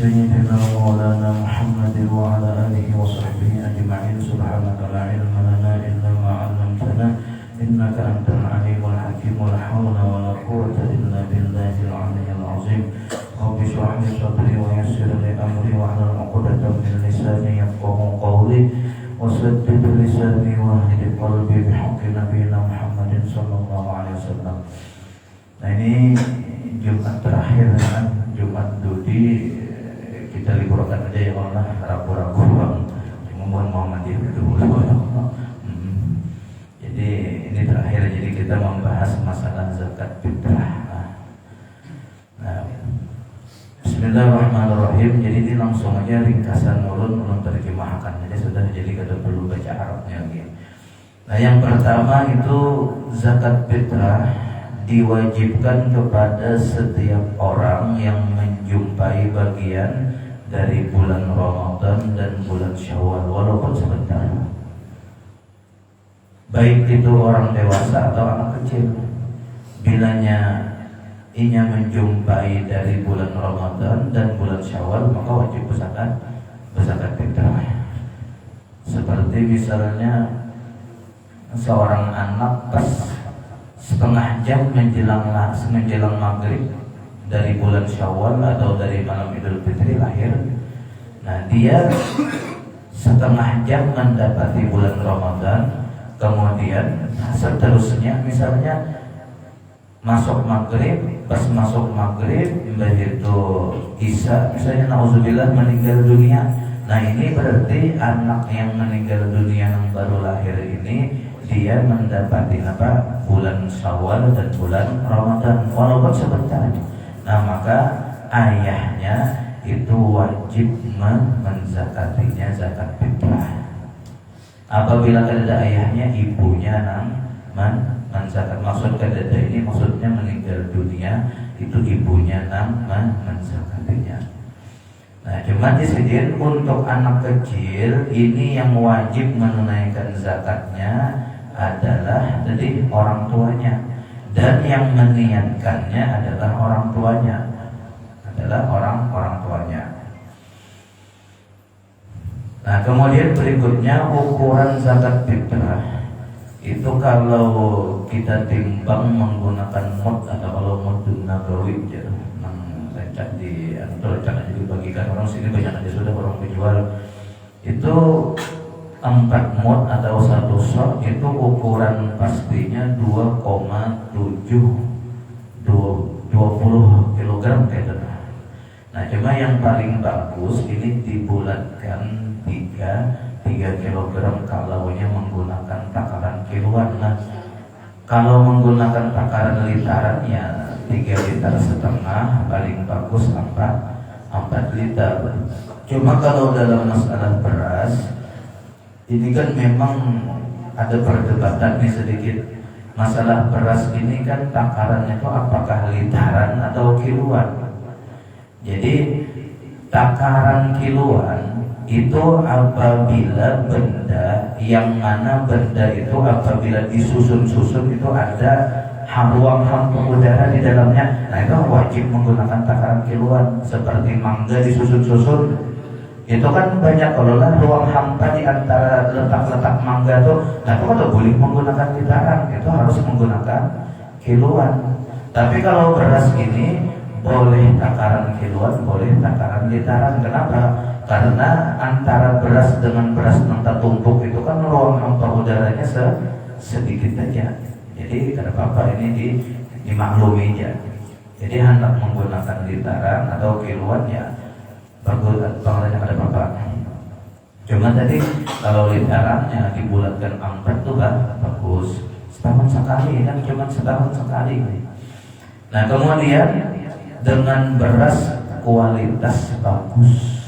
سيدنا مولانا محمد وعلى آله وصحبه أجمعين. سبحانك لا علم لنا إلا ما علمتنا إنك أنت العليم الحكيم. ولا حول ولا قوة إلا بالله العلي العظيم. رب اشرح لي صدري ويسر لي أمري واحلل عقدة من لساني يفقهوا قولي وسدد لساني واهد قلبي بحق نبينا Muhammad sallallahu alaihi wasallam. Nah, ini Jumat terakhir kan, Jumat Dudi, kita liburkan aja ya Allah, ragu-ragu bang, mohon Muhammadiyah dulu. Jadi ini terakhir, jadi kita membahas masalah zakat fitrah. Nah, Bismillahirrahmanirrahim. Jadi ini langsung aja ringkasan ulun terjemahkan aja sudah, jadi kada perlu baca Arabnya lagi. Nah, yang pertama itu zakat fitrah diwajibkan kepada setiap orang yang menjumpai bagian dari bulan Ramadan dan bulan Syawal walaupun sebentar, baik itu orang dewasa atau anak kecil. Bilanya inya menjumpai dari bulan Ramadan dan bulan Syawal, maka wajib berzakat fitrah. Seperti misalnya seorang anak pas setengah jam menjelang maghrib dari bulan Syawal atau dari malam Idul Fitri lahir. Nah, dia setengah jam mendapati bulan Ramadan, kemudian seterusnya misalnya masuk maghrib, pas masuk maghrib begitu Isya misalnya nauzubillah meninggal dunia. Nah, ini berarti anak yang meninggal dunia yang baru lahir ini dia mendapati bulan Syawal dan bulan Ramadan walaupun sebentar. Nah, maka ayahnya itu wajib menzakatinya zakat fitrah. Apabila ada ayahnya, ibunya menzakat. Maksud kada ini maksudnya meninggal dunia, itu ibunya menzakatinya. Nah, cuma di sini untuk anak kecil ini yang wajib menunaikan zakatnya adalah jadi orang tuanya, dan yang meniatkannya adalah orang tuanya, orang tuanya. Nah, kemudian berikutnya ukuran zakat fitrah itu kalau kita timbang menggunakan mud atau kalau mudun nabawi ya, lecak di lecak aja dibagikan orang sini banyak aja sudah orang penjual itu 4 mud atau 1 sok itu ukuran pastinya 2,7 20 kg gitu. Nah, cuma yang paling bagus ini dibulatkan 3 kg kalaunya menggunakan takaran kiloan. Nah, kalau menggunakan takaran litaran ya 3,5 liter, paling bagus 4 liter. Cuma kalau dalam masalah beras ini kan memang ada perdebatan nih sedikit. Masalah beras ini kan takarannya itu apakah litaran atau kiloan. Jadi takaran kiloan itu apabila benda yang mana benda itu apabila disusun-susun itu ada ruang udara di dalamnya. Nah, itu wajib menggunakan takaran kiloan. Seperti mangga disusun-susun itu kan banyak kalau lah ruang hampa di antara letak-letak mangga tuh. Nah, itu kalau boleh menggunakan litaran, itu harus menggunakan kiloan. Tapi kalau beras ini boleh takaran kiloan, boleh takaran litaran. Kenapa? Karena antara beras dengan beras yang tumpuk itu kan ruang hampa udaranya sedikit aja. Jadi tidak apa-apa, ini dimaklumi aja. Jadi hendak menggunakan litaran atau kiloan ya bagus, banget ada apa-apa. Cuma tadi kalau litarannya dibulatkan 4 tuh kan bagus. Setahun sekali kan, cuma setahun sekali. Nah, kemudian dengan beras kualitas bagus.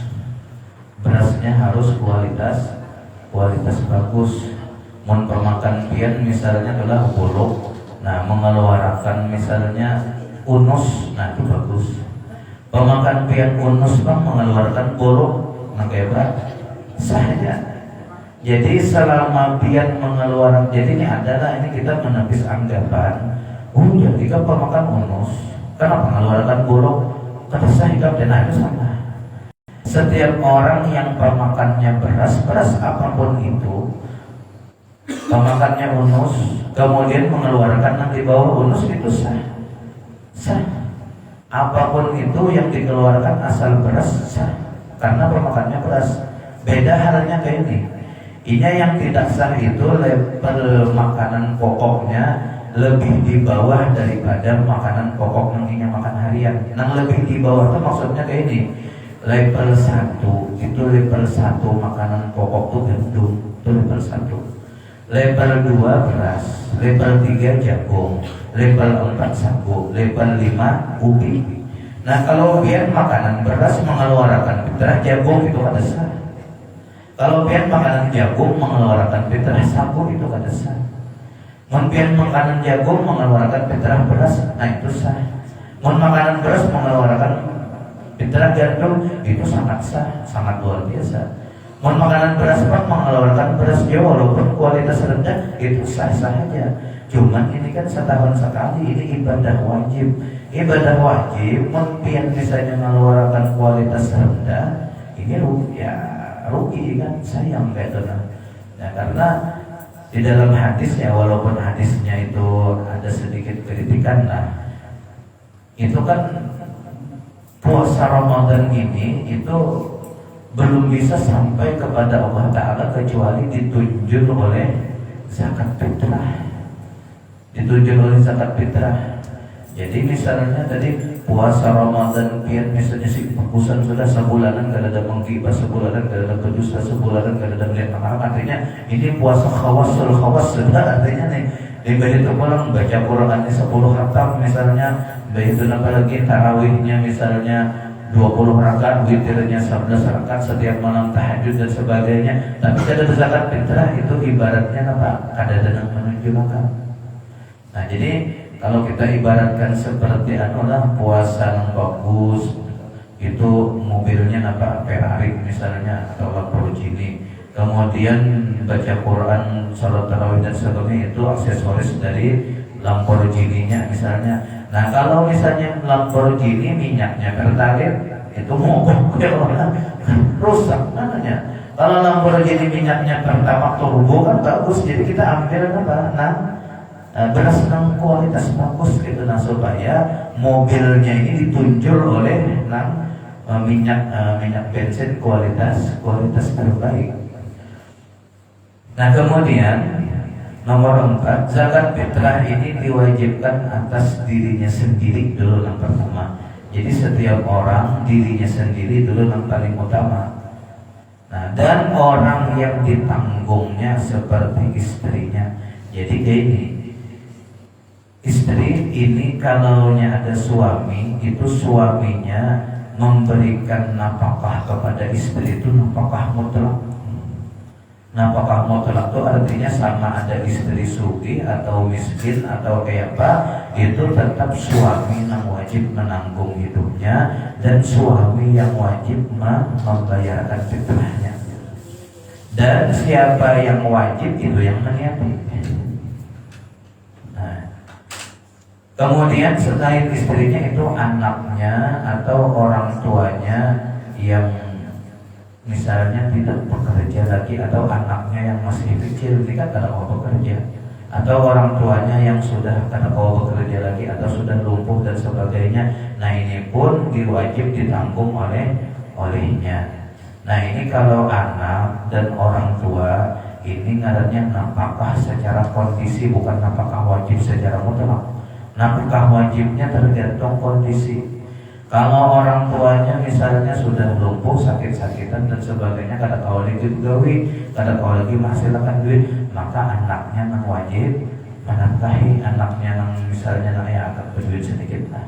Berasnya harus kualitas bagus. Mun pemakan pian misalnya adalah bulog. Nah, mengeluarkan misalnya unus, nah itu bagus. Pemakan pian unus bang mengeluarkan bulog, nah kayak berapa? Saja. Jadi selama pian mengeluarkan, jadi ini adalah ini kita menepis anggapan. Oh, jadi kan pemakan unus, kenapa mengeluarkan bulog? Kata saya dan itu sama. Setiap orang yang pemakannya beras apapun itu, pemakannya unus, kemudian mengeluarkan yang di bawah unus, itu sah. Apapun itu yang dikeluarkan asal beras sah, karena pemakannya beras. Beda halnya kayak ini. Ini yang tidak sah itu level makanan pokoknya lebih di bawah daripada makanan pokok yang makan harian. Yang lebih di bawah itu maksudnya kayak ini. Level 1 itu level 1 makanan pokok itu gandum, itu level 1. Level 2 beras, level 3 jagung, level 4 sagu, level 5 ubi. Nah kalau biar makanan beras mengeluarkan fitrah jagung itu kada sah. Kalau biar makanan jagung mengeluarkan fitrah sagu itu kada sah. Mungkin makanan jagung mengeluarkan fitrah beras, nah itu sah. Makanan beras mengeluarkan fitrah gandum itu sangat sah, sangat luar biasa. Makanan beras pun mengeluarkan beras Jawa walaupun kualitas rendah itu sah-sah saja. Cuman ini kan setahun sekali, ini ibadah wajib. Ibadah wajib, mungkin misalnya mengeluarkan kualitas rendah, ini rugi kan, sayang kayak itu. Nah, karena di dalam hadis ya, walaupun hadisnya itu ada sedikit kritikan lah, itu kan puasa Ramadan ini itu belum bisa sampai kepada Allah Ta'ala kecuali ditunjuk oleh zakat fitrah. Ditunjuk oleh zakat fitrah. Jadi misalnya tadi puasa Ramadan pian misalnya si bagusan sudah sebulanan, kada ada menggibah sebulanan, kada ada berdusta sebulanan, kada ada melihat anak, artinya ini puasa khawas sudah, artinya nih ibadah itu pulang baca Qurannya 10 khatam misalnya, begitu apalagi tarawihnya misalnya 20 rakaat, witirnya 11 rakaat, setiap malam tahajud dan sebagainya. Tapi kada ada zakat fitrah, itu ibaratnya apa? Kada ada yang menunjukkan. Nah jadi kalau kita ibaratkan seperti puasa yang bagus, itu mobilnya apa? Ferrari misalnya atau Lamborghini. Kemudian baca Quran, salat tarawih dan sebagainya itu aksesoris dari Lamborghini-nya misalnya. Nah kalau misalnya Lamborghini minyaknya pertalite, itu mogok ya orang, rusak namanya. Kalau Lamborghini minyaknya pertamax turbo kan bagus, jadi kita ambil apa? Beras yang kualitas bagus gitu, nah supaya mobilnya ini ditunjul oleh minyak bensin kualitas terbaik. Nah kemudian nomor 4, zakat fitrah ini diwajibkan atas dirinya sendiri dulu yang pertama. Jadi setiap orang dirinya sendiri dulu yang paling utama. Nah dan orang yang ditanggungnya seperti istrinya. Jadi kayak ini, istri ini kalaunya ada suami, itu suaminya memberikan nafkah kepada istri itu nafkah mutlak. Nafkah mutlak itu artinya sama ada istri sugih atau miskin atau kayak apa, itu tetap suami yang wajib menanggung hidupnya dan suami yang wajib membayarkan fitrahnya. Dan siapa yang wajib itu yang meniati. Nah, kemudian selain istrinya itu anaknya atau orang tuanya yang misalnya tidak bekerja lagi, atau anaknya yang masih kecil ini kan kada mau bekerja, atau orang tuanya yang sudah kada mau bekerja lagi atau sudah lumpuh dan sebagainya. Nah ini pun diwajib ditanggung olehnya. Nah ini kalau anak dan orang tua ini ngarannya nafkah secara kondisi, bukan nafkah wajib secara mutlak. Nafkah wajibnya tergantung kondisi. Kalau orang tuanya misalnya sudah lumpuh, sakit-sakitan dan sebagainya, kada tahu lagi gawe, kada tahu lagi menghasilkan duit, maka anaknya yang wajib menafkahi, anaknya yang misalnya ya akan berduit sedikit lah.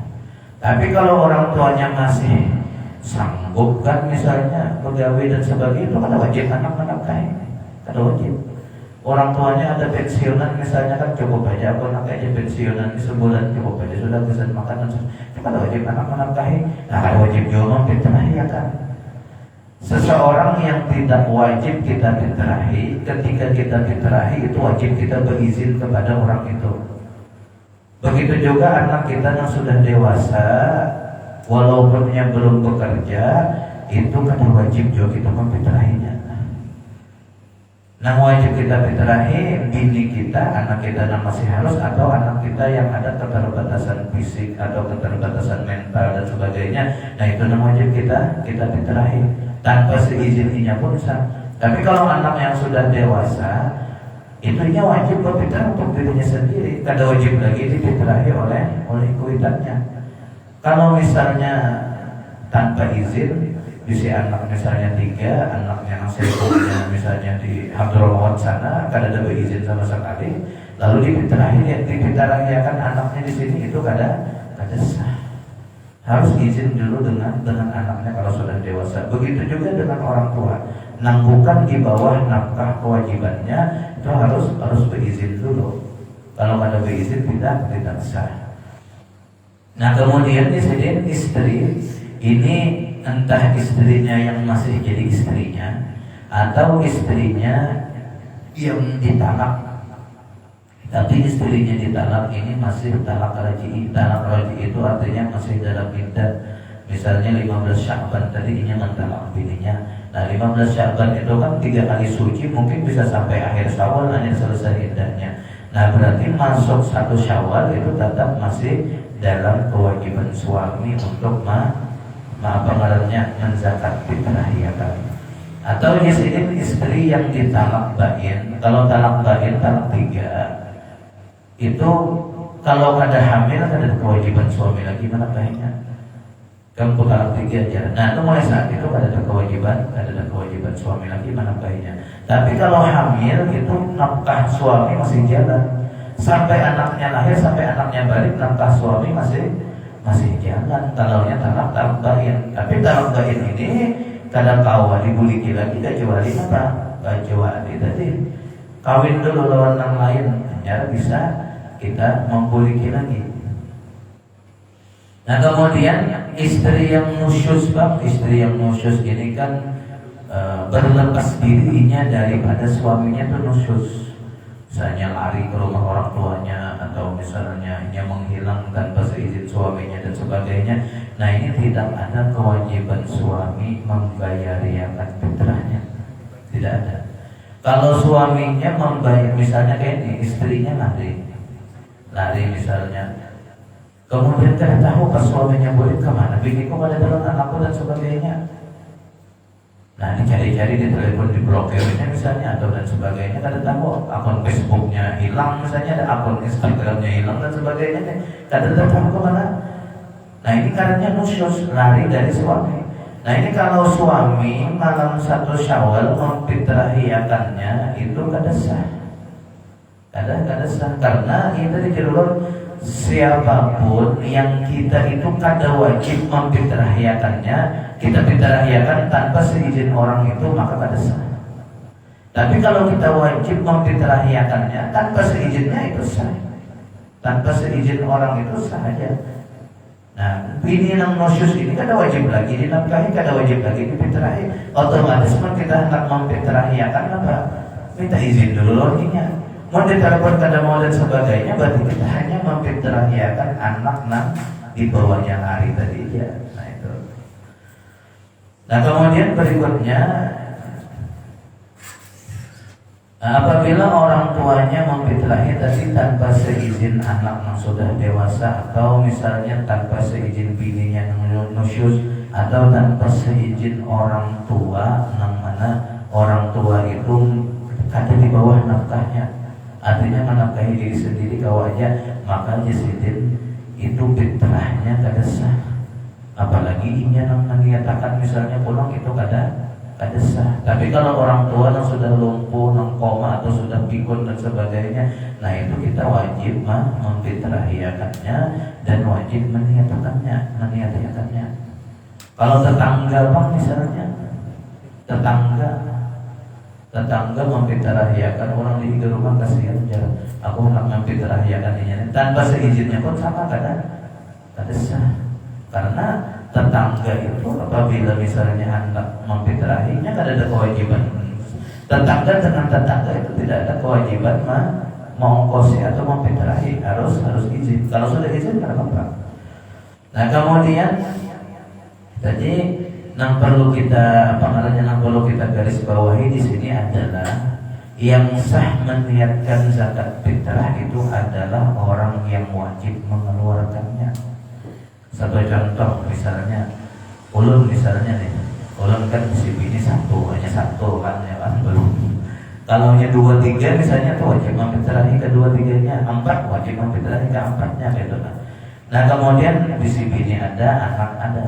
Tapi kalau orang tuanya masih sanggup kan misalnya pegawai dan sebagainya, itu kada wajib anak menafkahi, kada wajib. Orang tuanya ada pensiunan misalnya kan cukup aja, aku anak aja pensiunan di sebulan cukup aja, sudah bisa makan, itu kan wajib anak menafkahi. Nah kan wajib juga fitrahi ya kan. Seseorang yang tidak wajib kita fitrahi, ketika kita fitrahi itu wajib kita berizin kepada orang itu. Begitu juga anak kita yang sudah dewasa, walaupun yang belum bekerja, itu kada wajib juga kita memfitrahinya. Nah wajib kita fitrahi bini kita, anak kita yang masih halus atau anak kita yang ada keterbatasan fisik atau keterbatasan mental dan sebagainya. Nah itu yang wajib kita fitrahi tanpa seizininya pun sah. Tapi kalau anak yang sudah dewasa, itunya wajib berfitrah untuk dirinya sendiri. Kada wajib lagi difitrahi oleh kuitannya. Kalau misalnya tanpa izin, bisi anak misalnya 3, anaknya yang sibuknya misalnya di Hadramawat sana, kada ada izin sama sekali, lalu difitrahiakan anaknya di sini, itu kada sah. Harus izin dulu dengan anaknya kalau sudah dewasa. Begitu juga dengan orang tua, nanggukan di bawah nafkah kewajibannya itu harus berizin dulu. Kalau kada berizin tidak sah. Nah kemudian istri ini entah istrinya yang masih jadi istrinya atau istrinya yang ditalak, tapi istrinya ditalak ini masih talak raj'i. Talak raj'i itu artinya masih dalam iddah. Misalnya 15 Sya'ban tadi ini mentalak bininya. Nah 15 Sya'ban itu kan 3 kali suci, mungkin bisa sampai akhir Syawal hanya selesai iddahnya. Nah berarti masuk 1 Syawal itu tetap masih dalam kewajiban suami untuk menzakat fitrahiakan. Atau istri yang ditalak bain. Kalau talak bain, talak 3 itu kalau ada hamil ada kewajiban suami lagi menafkahinya. Kamu talak 3 aja. Nah itu mulai saat itu ada kewajiban suami lagi menafkahinya. Tapi kalau hamil itu nafkah suami masih jalan sampai anaknya lahir, sampai anaknya balik, nafkah suami masih jalan. Talaknya talak bain. Tapi talak bain ini kadang kawan dibuliki lagi kecuali apa? Kecuali tadi kawin dulu lawan yang lain, ya bisa kita membuliki lagi. Nah kemudian istri yang nusyuz, istri yang nusyuz ini kan berlepas dirinya daripada suaminya itu nusyuz. Misalnya lari ke rumah orang tuanya, atau misalnya ia menghilang tanpa seizin suaminya dan sebagainya. Nah ini tidak ada kewajiban suami membayariakan fitrahnya, tidak ada. Kalau suaminya membayar, misalnya kayak ini, istrinya lari misalnya, kemudian tidak tahu pas suaminya boleh kemana, bikinku pada dalam anakku dan sebagainya. Nah dicari-cari, di telepon, di blokirnya misalnya, atau dan sebagainya. Kada tahu akun Facebooknya hilang misalnya, ada akun Instagramnya hilang dan sebagainya. Kada tahu kemana. Nah ini karenanya nusyuz, lari dari suami. Nah ini kalau suami malam 1 Syawal memfitrahiakannya itu kada sah. Kada sah karena itu dijelaskan siapapun yang kita itu kada wajib memfitrahiakannya, kita fitrahiakan tanpa seizin orang itu, maka kada sah. Tapi kalau kita wajib memfitrahiakannya tanpa seizinnya itu sah. Tanpa seizin orang itu sah aja. Nah, bini yang nusyuz ini kada wajib lagi dinafkahi, kada wajib lagi difitrahi. Otomatis kita hendak memfitrahiakan apa? Minta izin dulu lorinya. Mau ditelepon kada mau dan sebagainya, berarti kita hanya memfitrahiakan anak di bawahnya hari tadi ya. Nah itu. Nah kemudian berikutnya, apabila orang tuanya memfitrahi tadi tanpa seizin anak yang sudah dewasa, atau misalnya tanpa seizin bininya yang nusyuz, atau tanpa seizin orang tua, yang mana orang tua itu ada di bawah nafkahnya, artinya menafkahi diri sendiri kau aja, maka jasidin itu fitrahnya kada sah. Apalagi ini yang menyatakan misalnya pulang itu kada sah. Tapi kalau orang tua yang sudah lumpuh, yang koma atau sudah pikun dan sebagainya, nah itu kita wajib memfitrahiakannya dan wajib meniatakannya. Kalau tetangga bang misalnya, tetangga memfitrahiakan orang di rumah, kasihan jalan, aku hendak memfitrahiakan ini tanpa seizinnya pun sama kada sah. Karena tetangga itu apabila misalnya hendak memfitrahinya kada ada kewajiban. Tetangga dengan tetangga itu tidak ada kewajiban mengongkosi atau memfitrahi, harus izin. Kalau sudah izin kada apa-apa. Nah kemudian tadi Yang perlu kita yang perlu kita garis bawahi di sini adalah yang sah meniatkan zakat fitrah itu adalah orang yang wajib mengeluarkannya. Satu contoh misalnya, ulun misalnya nih, ulun kan si bini hanya satu kan ya kan belum. Kalau hanya 2, 3 misalnya tuh wajib memfitrahi kedua-tiganya, 4 wajib memfitrahi keempatnya gitu kan. Nah kemudian di si bini ada, anak ada.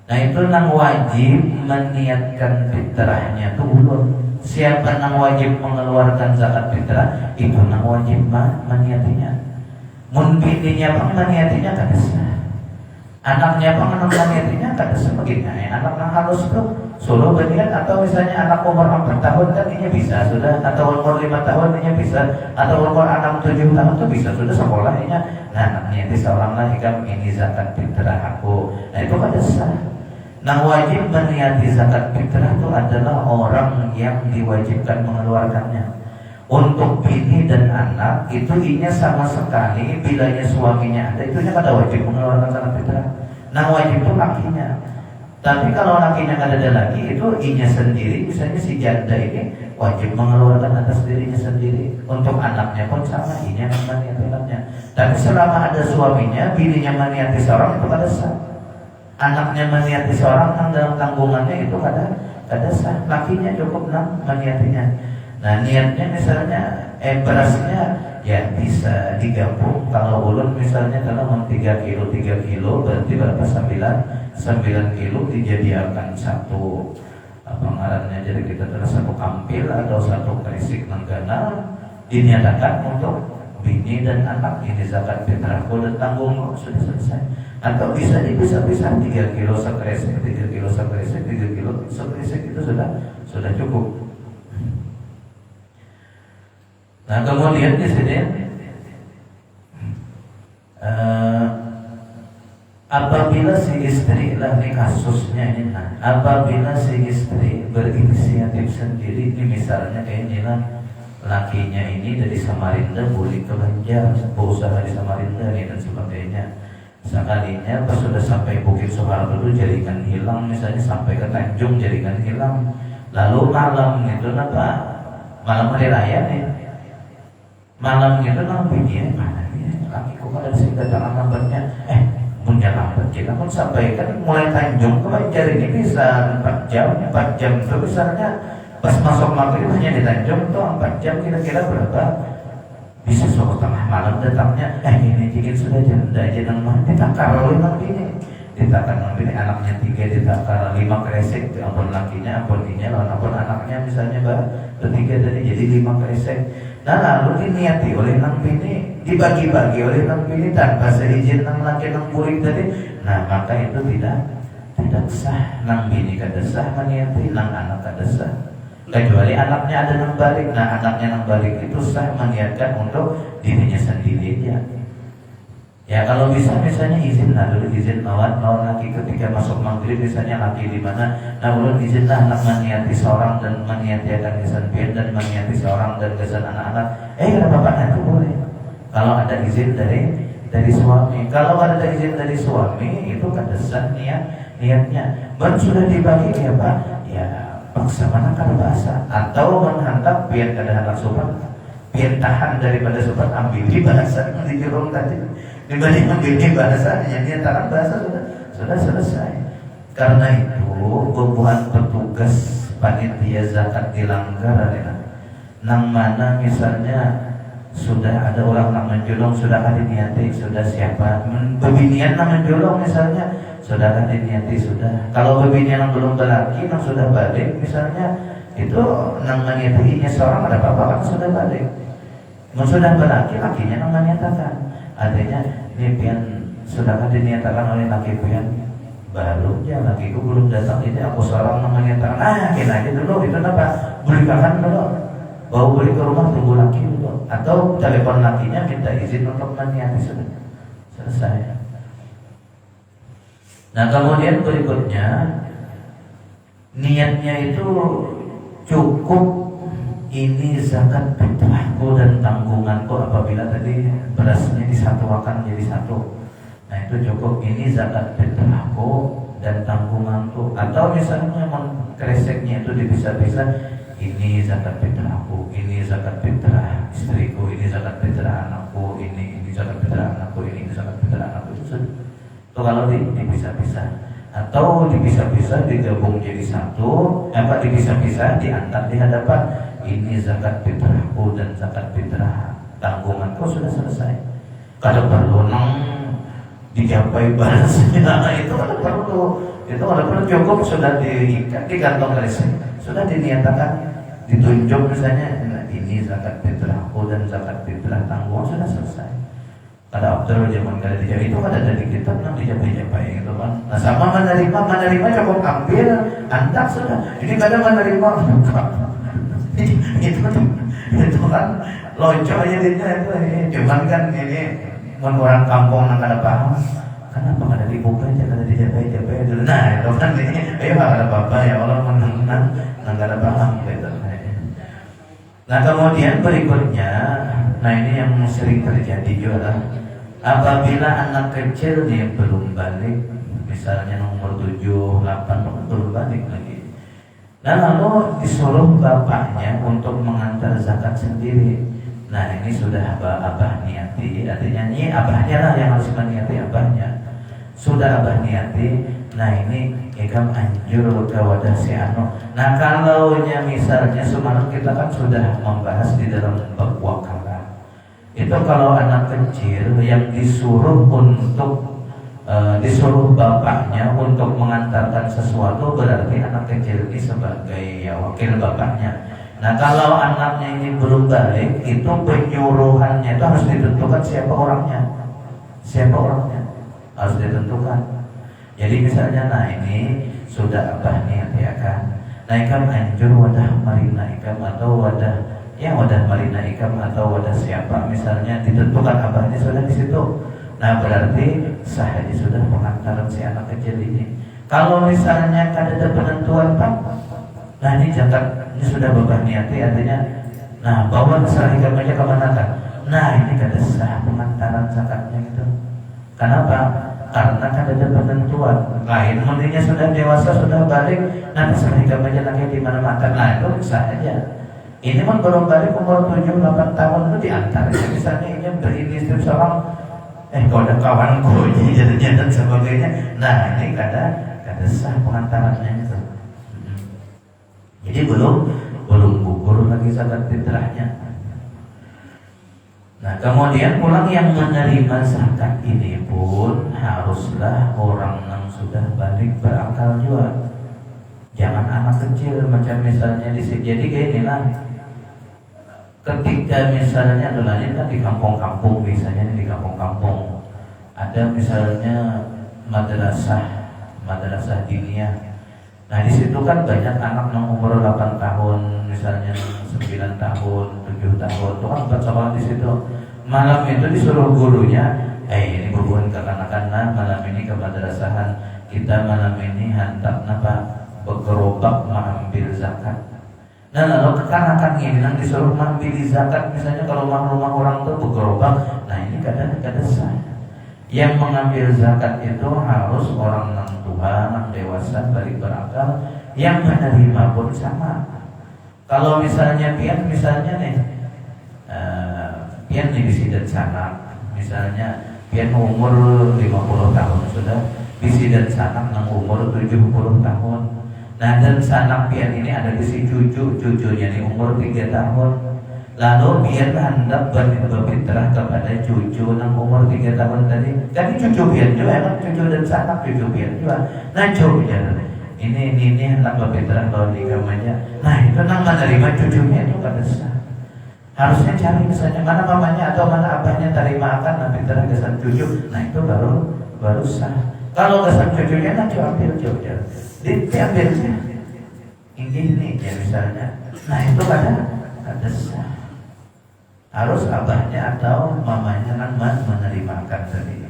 Nah itu nang wajib meniatkan fitrahnya tuh ulun. Siapa nang wajib mengeluarkan zakat fitrah itu nang wajib meniatinya. Mun bininya pang meniatinya kada sah. Anaknya pang nang meniatinya kada sah begini. Anak nang halus tuh suruh berniat, atau misalnya anak umur 4 tahun kan ini bisa sudah, atau umur 5 tahun ini bisa, atau umur 6, 7 tahun tuh bisa sudah sekolahnya. Nah niati seorang lah jika ini zakat fitrah aku. Nah itu kada sah. Nah wajib meniati zakat fitrah itu adalah orang yang diwajibkan mengeluarkannya. Untuk bini dan anak itu inya sama sekali bilanya suaminya ada, itunya kada wajib mengeluarkan zakat fitrah. Nah wajib itu lakinya. Tapi kalau lakinya kada ada lagi, itu inya sendiri, misalnya si janda ini wajib mengeluarkan atas dirinya sendiri. Untuk anaknya pun sama, inya meniati anaknya. Tapi selama ada suaminya, bininya meniati seorang itu kada sah. Anaknya meniati seorang yang dalam tanggungannya itu kada sah. Lakinya cukup meniatinya. Nah niatnya misalnya berasnya ya bisa digabung. Kalau ulun misalnya kalau 3 kilo berarti berapa? 9 kilo dijadikan satu ngarannya, jadi kita terus satu kampil atau satu kerisik nenggana diniatakan untuk bini dan anak ini zakat fitrah dan tanggung sudah selesai. Atau bisa 3 kilo sekresek, 3 kilo sekresek, 3 kilo sekresek itu sudah cukup. Nah kemudian di sini apabila si istri lah ini kasusnya ini, nah apabila si istri berinisiatif sendiri, ini misalnya kayak ini lah, lakinya ini dari Samarinda boleh ke Banjar, berusaha di Samarinda nih dan sebagainya. Sekalinya pas sudah sampai Bukit Soeharto itu jaringan hilang, misalnya sampai ke Tanjung jaringan hilang. Lalu malam itu malam hari raya nih, malam itu bini mana nih lakiku kada sehingga jangan lambatnya punya lambat kita pun sampai kan mulai Tanjung ke Banjar ini bisa 4 jam itu misalnya pas masuk maghrib hanya di Tanjung tuh 4 jam, kira-kira berapa? Bisa suatu tengah malam datangnya, ini dikit sudah janda jenang mah ditakar oleh bini, ditakar bini, anaknya 3 ditakar 5 kresek, ampun lakinya, ampun inya, ampun anaknya misalnya bertiga tadi jadi 5 kresek. Nah lalu diniati oleh nang bini, dibagi-bagi oleh nang bini tanpa seizin nang laki nang murid tadi. Nah maka itu tidak sah. Nang bini kada sah meniati, nang anak kada sah. Kecuali anaknya ada nang balik. Nah anaknya nang balik itu sah meniatkan untuk dirinya sendiri aja. Ya kalau bisa misalnya izin dulu, izin lawan laki ketika masuk maghrib misalnya laki di mana, nah ulun izinlah anak meniati seorang dan meniati akan kesan biar dan meniati seorang dan kesan anak-anak. Kenapa bapak itu boleh? Kalau ada izin dari suami. Kalau ada izin dari suami itu kada sah niatnya. Dan sudah dibagi ya pak, ya paksa mana kada bahasa atau menghantam biar kada hantam sopan, biar tahan daripada sopan, ambil di bahasa di jerong tadi dibanding ambil di bahasanya dia tahan bahasa sudah selesai. Karena itu bebuhan petugas panitia zakat dilanggar nang mana misalnya sudah ada orang nak menjolong, sudah ada niati, sudah siapa bebinian nak menjolong misalnya sudah ada niati, sudah. Kalau bebinian yang belum berlaki yang sudah balik misalnya itu nang meniatinya seorang ada apa-apa kan sudah balik. Sudah berlaki lakinya nang menyatakan adanya ini pian sudah ada dinyatakan oleh laki pian baru ya lakiku belum datang, ini aku seorang nang menyatakan kita aja dulu itu apa belikan dulu, bawa beli ke rumah tunggu laki dulu, atau telepon lakinya minta izin untuk meniati, sudah selesai. Nah kemudian berikutnya niatnya itu cukup ini zakat fitrahku dan tanggunganku apabila tadi berasnya disatuakan jadi satu. Nah itu cukup ini zakat fitrahku dan tanggunganku, atau misalnya kreseknya itu dipisah-pisah, ini zakat fitrahku, ini zakat fitrah istriku, ini zakat fitrah anakku, ini zakat fitrah anakku, ini zakat fitrah anakku. Itu kalau dipisah-pisah, atau dipisah-pisah digabung jadi satu, dipisah-pisah diangkat di hadapan, ini zakat fitrahku dan zakat fitrah tanggunganku, sudah selesai. Kada perlu digapai balasnya, itu kada perlu cukup sudah diikat di kantong kresek, sudah diniatakan, ditunjuk misalnya, ini zakat fitrahku dan zakat fitrah tanggungan, sudah selesai. Kada Abdul zaman kada dijawab itu kada ada di kitab nang dijapai gitu kan. Nah, sama menerima cukup ambil, antak sudah. Jadi kada menerima itu kan lonco aja dia itu. Cuman kan ini orang kampung nang kada paham. Kenapa kada dibuka aja, kada dijapai dulu. Nah, itu kan ini kada apa-apa ya Allah menang nang kada paham gitu. Nah, kemudian berikutnya, nah ini yang sering terjadi juga, apabila anak kecil dia belum balik, misalnya nomor 7, 8 belum balik lagi. Nah, lalu disuruh bapaknya untuk mengantar zakat sendiri. Nah, ini sudah abah niati, artinya ini abahnya lah yang harus meniati abahnya. Sudah abah niati, nah ini ikam anjur ke wadah si anu. Nah, kalau misalnya semalam kita kan sudah membahas di dalam bab wakalah. Itu kalau anak kecil yang disuruh disuruh bapaknya untuk mengantarkan sesuatu, berarti anak kecil ini sebagai wakil bapaknya. Nah, kalau anaknya ini belum balik, itu penyuruhannya itu harus ditentukan siapa orangnya harus ditentukan. Jadi misalnya, nah ini sudah abah niat ya kan, nah ikam anjur wadah marina ikam atau wadah marina ikam atau wadah siapa, misalnya ditentukan abahnya sudah di situ. Nah, berarti sah aja sudah pengantaran si anak kecil ini. Kalau misalnya ada penentuan Pak, nah ini zakat ini sudah babah niati, artinya nah bawa serahkan aja kemana kan. Nah, ini kada sah pengantaran zakatnya gitu. Kenapa? Karena kan ada penentuan lain, mestinya sudah dewasa, sudah balik, nanti serahkan aja lagi di mana-mana. Nah, itu sah aja. Ini kan belum balik umur 7-8 tahun itu diantar. Misalnya ini berini istri seorang, kau ada kawanku jadinya dan sebagainya. Nah, ini kada sah pengantarannya itu. Jadi belum gugur lagi zakat fitrahnya. Nah, kemudian pulang yang menerima zakat ini pun haruslah orang yang sudah balik berakal juga. Jangan anak kecil macam misalnya jadi kayak inilah. Ketika misalnya ini kan di kampung-kampung, misalnya di kampung-kampung ada misalnya madrasah diniyah. Nah, di situ kan banyak anak yang umur 8 tahun, misalnya 9 tahun, 7 tahun, itu kan sekolah di situ. Malam itu disuruh gurunya, ini berhubungan kekanak-kanak, malam ini ke madrasahan kita, malam ini hantar bergerobak mengambil zakat. Nah, lalu kekanakan ini yang disuruh mengambil zakat, misalnya kalau rumah orang tuh bergerobak, nah ini kada sah. Yang mengambil zakat itu harus orang yang tua, yang dewasa, balik berakal. Yang menerima pun sama. Kalau misalnya pian bisi dan sanak, misalnya pian umur 50 tahun sudah, bisi dan sanak yang umur 70 tahun. Nah, dan sanak pian ini ada bisi cucunya ini umur 3 tahun. Lalu pian hendak berfitrah kepada cucu yang umur 3 tahun tadi. Jadi cucu pian juga kan, cucu dan sanak cucu pian juga. Nah, cucunya ini hendak berfitrah kalau di kamarnya. Nah, itu nang menerima cucunya itu kada sah. Harusnya cari misalnya mana mamanya atau mana abahnya terima akan nanti fitrah kesan cucu. Nah, itu baru sah. Kalau kesan cucunya nanti ambil cucu. Diambilnya. Ini ya misalnya. Nah, itu kada sah. Harus abahnya atau mamanya kan menerimakan tadi.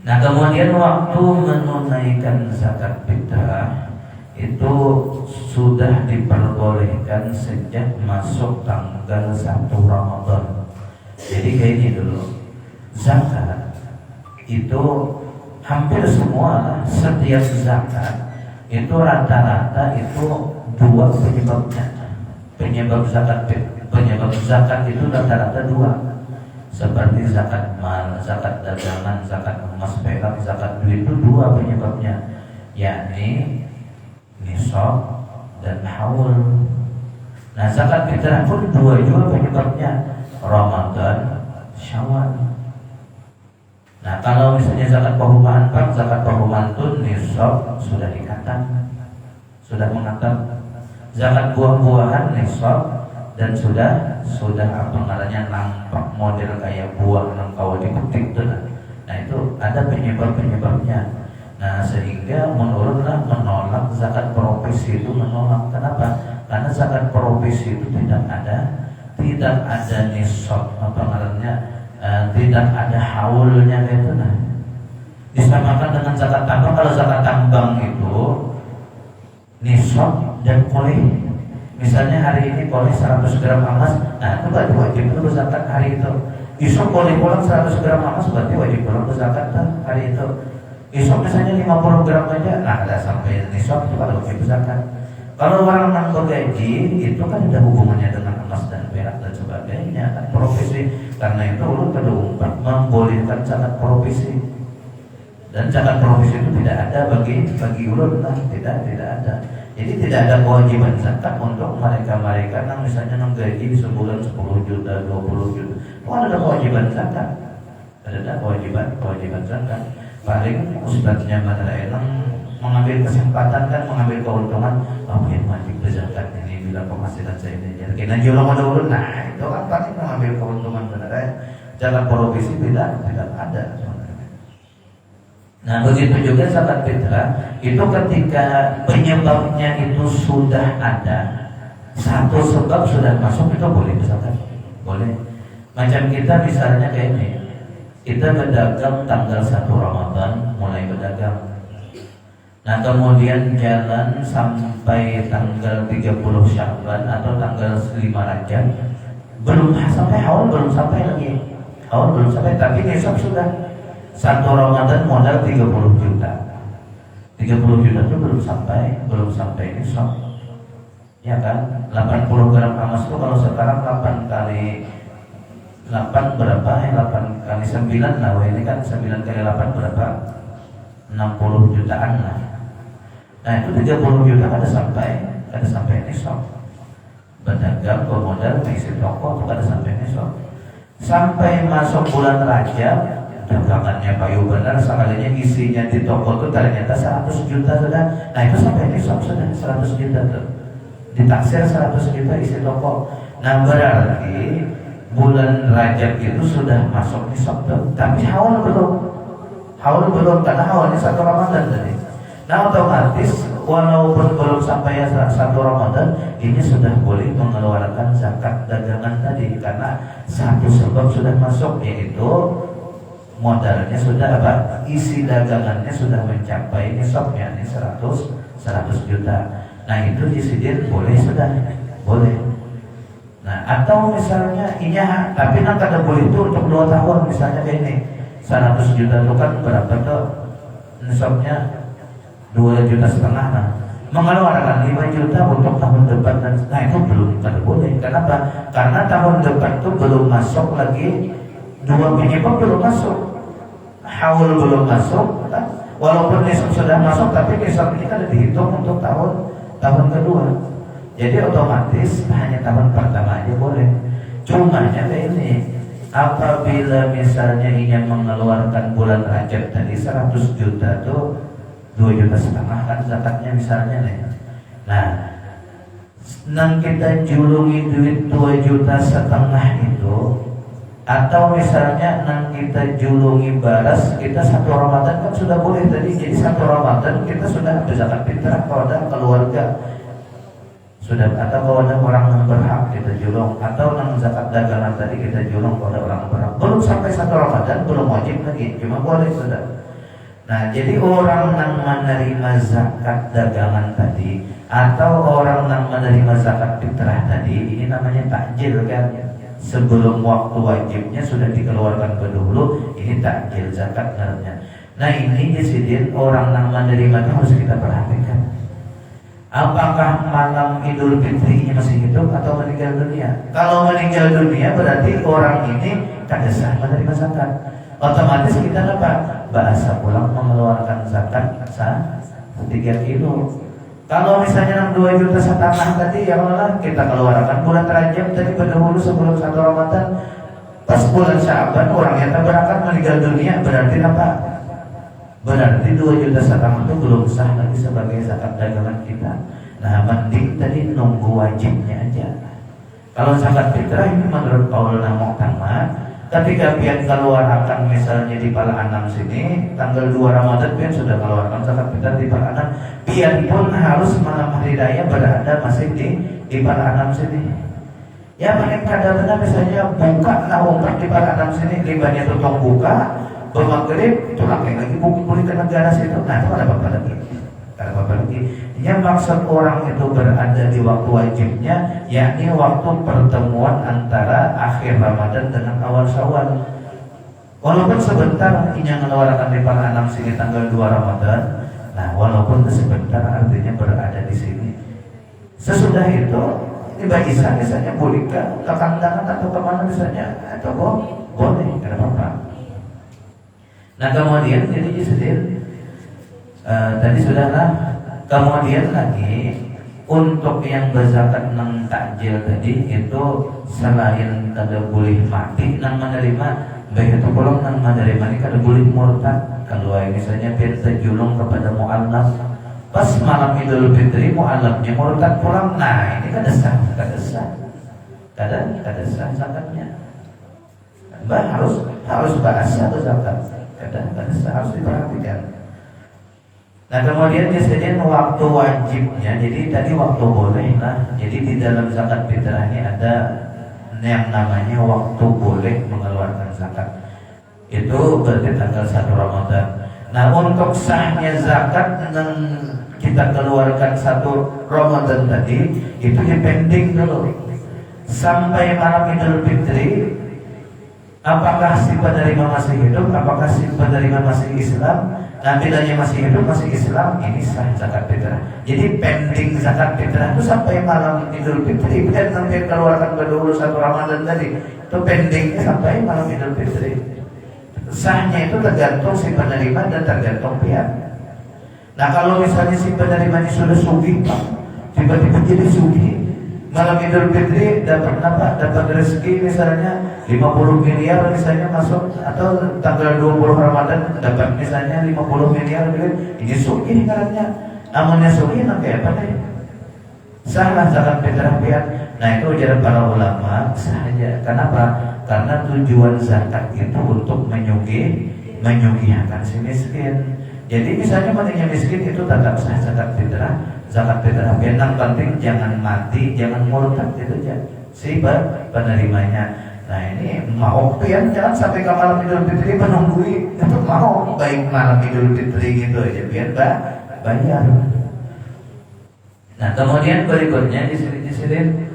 Nah, kemudian waktu menunaikan zakat fitrah itu sudah diperbolehkan sejak masuk tanggal 1 Ramadan. Jadi kayak ini dulu, zakat itu hampir semua setiap zakat itu rata-rata itu dua penyebabnya. Penyebab zakat itu rata-rata dua. Seperti zakat mal, zakat dagangan, zakat emas, perak, zakat duit itu dua penyebabnya, yakni nisab dan haul. Nah, zakat fitrah pun dua juga penyebabnya, Ramadan, Syawal. Nah, kalau misalnya zakat perumahan pak, zakat perumahan itu nisab sudah ikatan, sudah mengatur. Zakat buah-buahan nisab dan sudah apa namanya nampak model kayak buah yang kau dipetik itu. Nah, itu ada penyebabnya. Nah, sehingga menolak zakat profesi itu menolak. Kenapa? Karena zakat profesi itu tidak ada nisab apa namanya, tidak ada haulnya gitu. Nah, disamakan dengan zakat tambang. Kalau zakat tambang itu nisab dan boleh. Misalnya hari ini boleh 100 gram emas, nah itu berarti wajib dulu zakat hari itu. Besok boleh pulang 100 gram emas, berarti wajib pulang zakat hari itu. Besok misalnya 50 gram aja, nah ada sampai nisab itu kalau wajib zakat. Kalau orang yang bergaji itu kan ada hubungannya dengan emas dan perak dan sebagainya, kan profesi. Karena itu ulun pada membolehkan zakat profesi. Dan zakat profesi itu tidak ada bagi ulun lah, tidak ada. Jadi tidak ada kewajiban zakat untuk mereka yang misalnya gaji sebulan 10 juta, 20 juta. Oh, ada kewajiban zakat. Ada kewajiban zakat. Paling ustadznya Badara Enang mengambil kesempatan kan, mengambil keuntungan. Oh, yang wajib zakat ini bila penghasilan saya ini. Jadi kita jualan dulu. Nah, itu kan paling mengambil keuntungan benar. Zakat profesi tidak ada. Nah, begitu juga zakat fitrah itu ketika penyebabnya itu sudah ada, satu sebab sudah masuk, itu boleh zakat, boleh. Macam kita misalnya kayak ini, kita berdagang tanggal 1 Ramadan mulai berdagang. Nah, kemudian jalan sampai tanggal 30 Sya'ban atau tanggal 5 Rajab, belum sampai haul, belum sampai lagi. Haul belum sampai, tapi nisab sudah. 1 Ramadan modal 30 juta. 30 juta itu belum sampai nisab. Ya kan? 80 gram emas itu kalau sekarang 8 kali 8 berapa? 8 kali 9 lah. Ini kan 9 kali 8 berapa? 60 jutaan lah. Nah, itu 30 juta ada sampai nisab. Berdagang bermodal mengisi toko itu ada sampai nisab. Sampai masuk bulan Rajab, dagangannya payu benar, sekalinya isinya di toko itu ternyata 100 juta sudah. Nah, itu sampai nisab sudah 100 juta tuh. Ditaksir 100 juta isi toko. Nah, berarti bulan Rajab itu sudah masuk nisab tuh. Tapi haul belum karena haulnya 1 Ramadan tadi. Nah, otomatis walaupun belum sampai 1 Ramadan, ini sudah boleh mengeluarkan zakat dagangan tadi karena satu sebab sudah masuk, yaitu modalnya sudah apa? Isi dagangannya sudah mencapai nisabnya, ini 100 juta. Nah, itu disidin boleh sudah, boleh. Nah, atau misalnya iya, tapi nak ada boleh itu untuk 2 tahun misalnya kayak ini. 100 juta itu kan berapa tuh? Nisabnya 2,5 juta. Nah, mengeluarkan 5 juta untuk tahun depan, dan nah itu belum boleh. Kenapa? Karena tahun depan itu belum masuk lagi. Dua penyebab belum masuk, haul belum masuk, kan? Walaupun nisab sudah masuk, tapi nisab ini kan dihitung untuk tahun kedua. Jadi otomatis hanya tahun pertama aja boleh. Cuma kayak ini, apabila misalnya ingin mengeluarkan bulan Rajab tadi 100 juta tuh 2,5 juta kan zakatnya misalnya nih. Nah, nang kita julungi duit 2,5 juta itu, atau misalnya nang kita julungi baras, kita 1 Ramadan kan sudah boleh tadi. Jadi 1 Ramadan kita sudah ada zakat fitrah pada keluarga, sudah, atau kalau ada orang yang berhak kita julung, atau nang zakat dagangan tadi kita julung pada orang berhak. Belum sampai 1 Ramadan, belum wajib lagi, cuma boleh sudah. Nah, jadi orang yang menerima zakat dagangan tadi, atau orang yang menerima zakat fitrah tadi, ini namanya takjil kan. Sebelum waktu wajibnya sudah dikeluarkan dahulu, ini takjil zakat namanya. Nah ini Sidin, orang yang menerima itu harus kita perhatikan. Apakah malam Idul Fitri masih hidup atau meninggal dunia? Kalau meninggal dunia berarti orang ini kada sah menerima zakat. Otomatis kita apa? Bahasa pulang mengeluarkan zakat 3 kilo. Kalau misalnya 2,5 juta tadi, ya Allah kita keluarkan bulan Rajab tadi berdahulu sebelum 1 Ramadan. Pas bulan Sya'ban orangnya berangkat meninggal dunia, berarti apa? Berarti 2,5 juta itu belum sah lagi sebagai zakat dagangan kita. Nah, mending tadi nunggu wajibnya aja. Kalau zakat fitrah ini menurut Paulana Mu'tamad, ketika pian keluarkan misalnya di Pala Anam sini, tanggal 2 Ramadan pian sudah keluarkan zakat fitrah di Pala Anam, pian pun harus malam hari raya berada masih di Pala Anam sini. Ya paling kadang-kadang misalnya buka umrah di Pala Anam sini, libatnya tutong buka. Maghrib tulang lagi buku ke negara situ. Nah itu ada apa lagi? Ada apa lagi? Yang maksud orang itu berada di waktu wajibnya, yakni waktu pertemuan antara akhir Ramadan dengan awal Syawal. Walaupun sebentar ini yang mengeluarkan di Pala Anam sini tanggal 2 Ramadan. Nah walaupun sebentar artinya berada di sini. Sesudah itu tiba Isa misalnya boleh ke kandangan atau kemana misalnya, atau boleh, tidak apa-apa. Nah kemudian jadi Sidin, tadi sudahlah. Kemudian lagi untuk yang berzakat nang takjil tadi itu selain kada boleh mati nang menerima, baik itu pulang nang menerima ini kada boleh murtad. Kalau misalnya biar terjulung kepada mu'allaf pas malam Idul Fitri mu'allafnya murtad pulang, nah ini kada sah zakatnya. Mbak harus bahasa atau zakat. Kadang harus diperhatikan. Nah kemudian disediakan waktu wajibnya. Jadi tadi waktu boleh lah. Jadi di dalam zakat fitrah ini ada yang namanya waktu boleh mengeluarkan zakat. Itu berarti tanggal 1 Ramadan. Nah untuk sahnya zakat yang kita keluarkan 1 Ramadan tadi itu dipending dulu sampai malam Idul Fitri. Apakah si penerima masih hidup? Apakah si penerima masih Islam? Nah, bilanya masih hidup, masih Islam, ini sah zakat fitrah. Jadi pending zakat fitrah itu sampai malam Idul Fitri. Dan sampai keluarkan berdahulu 1 Ramadan tadi, itu pendingnya sampai malam Idul Fitri. Sahnya itu tergantung si penerima dan tergantung pihak. Nah, kalau misalnya si penerima ini sudah sugih, tiba-tiba jadi sugih, malam Idul Fitri dapat apa? Dapat rezeki misalnya 50 miliar misalnya masuk, atau tanggal 20 Ramadan dapat misalnya 50 miliar gitu. Ini sugih karena namanya sugih nanti apa deh? Sahlah zakat fitrah pian. Nah itu ujar para ulama sah aja. Kenapa? Karena tujuan zakat itu untuk menyugihkan si miskin. Jadi misalnya matinya miskin itu tetap sah zakat fitrah. Zakat fitrah yang penting jangan mati, jangan murtad itu aja si penerimanya. Nah ini mau pian jangan sampai ke malam Idul Fitri menunggui itu mau baik malam Idul Fitri gitu aja biar bayar. Nah kemudian berikutnya di sini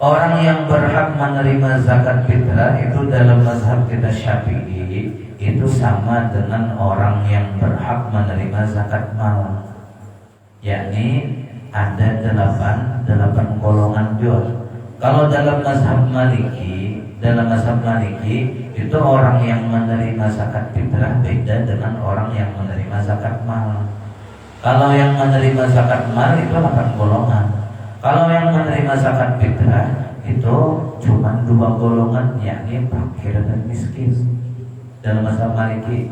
orang yang berhak menerima zakat fitrah itu dalam mazhab kita Syafi'i itu sama dengan orang yang berhak menerima zakat mal. Yakni ada 8 golongan jual. Kalau dalam mazhab Maliki itu orang yang menerima zakat fitrah beda dengan orang yang menerima zakat mal. Kalau yang menerima zakat mal itu 8 golongan. Kalau yang menerima zakat fitrah itu cuma 2 golongan, yakni fakir dan miskin dalam mazhab Maliki.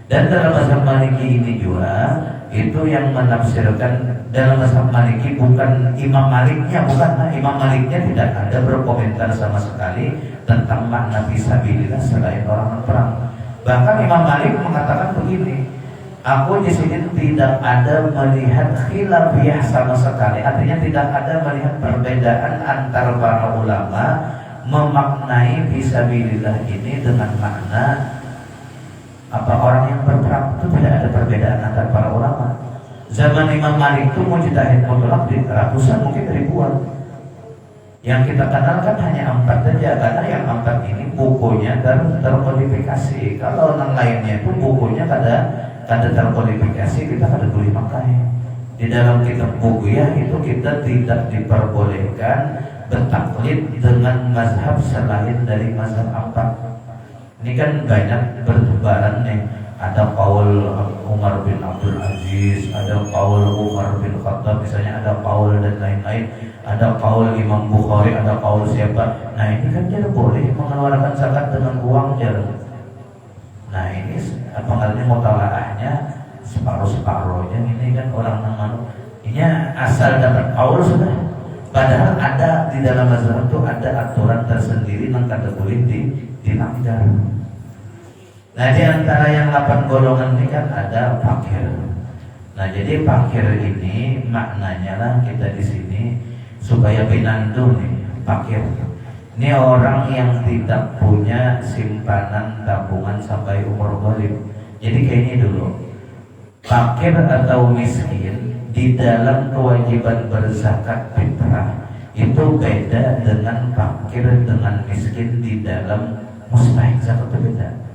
Dan dalam mazhab Maliki ini juga itu yang menafsirkan dalam mazhab Maliki bukan Imam Maliknya, bukan. Imam Maliknya tidak ada berkomentar sama sekali tentang makna fisabilillah selain orang perang. Bahkan Imam Malik mengatakan begini, aku di sini tidak ada melihat khilafiyah sama sekali. Artinya tidak ada melihat perbedaan antara para ulama memaknai fisabilillah ini dengan makna apa orang yang berperang. Itu tidak ada perbedaan antara para ulama. Zaman Imam Malik itu mujtahid mutlak di ratusan mungkin ribuan. Yang kita kenal kan hanya 4 saja, karena yang 4 ini bukunya terkodifikasi. Kalau yang lainnya itu bukunya kada terkodifikasi, kita kada boleh pakai. Di dalam kitab buku ya itu kita tidak diperbolehkan bertaklid dengan mazhab selain dari mazhab 4. Ini kan banyak bertebaran nih. Ada qaul Umar bin Abdul Aziz, ada qaul Umar bin Khattab, misalnya ada qaul dan lain-lain, ada qaul Imam Bukhari, ada qaul siapa. Nah ini kan dia boleh mengeluarkan zakat dengan uang jarang. Nah ini pengaruhnya mutalaahnya separuh-separuhnya. Ini kan orang namanya ini asal dapat qaul sudah. Padahal ada di dalam mazhab itu ada aturan tersendiri yang kada boleh dilanggar. Nah di antara yang 8 golongan ini kan ada fakir. Nah jadi fakir ini maknanya lah kita di sini supaya pinandu nih fakir. Ini orang yang tidak punya simpanan tabungan sampai umur ghalib. Jadi kayak ini dulu. Fakir atau miskin di dalam kewajiban berzakat fitrah itu beda dengan fakir dengan miskin di dalam mustahik zakat, itu beda.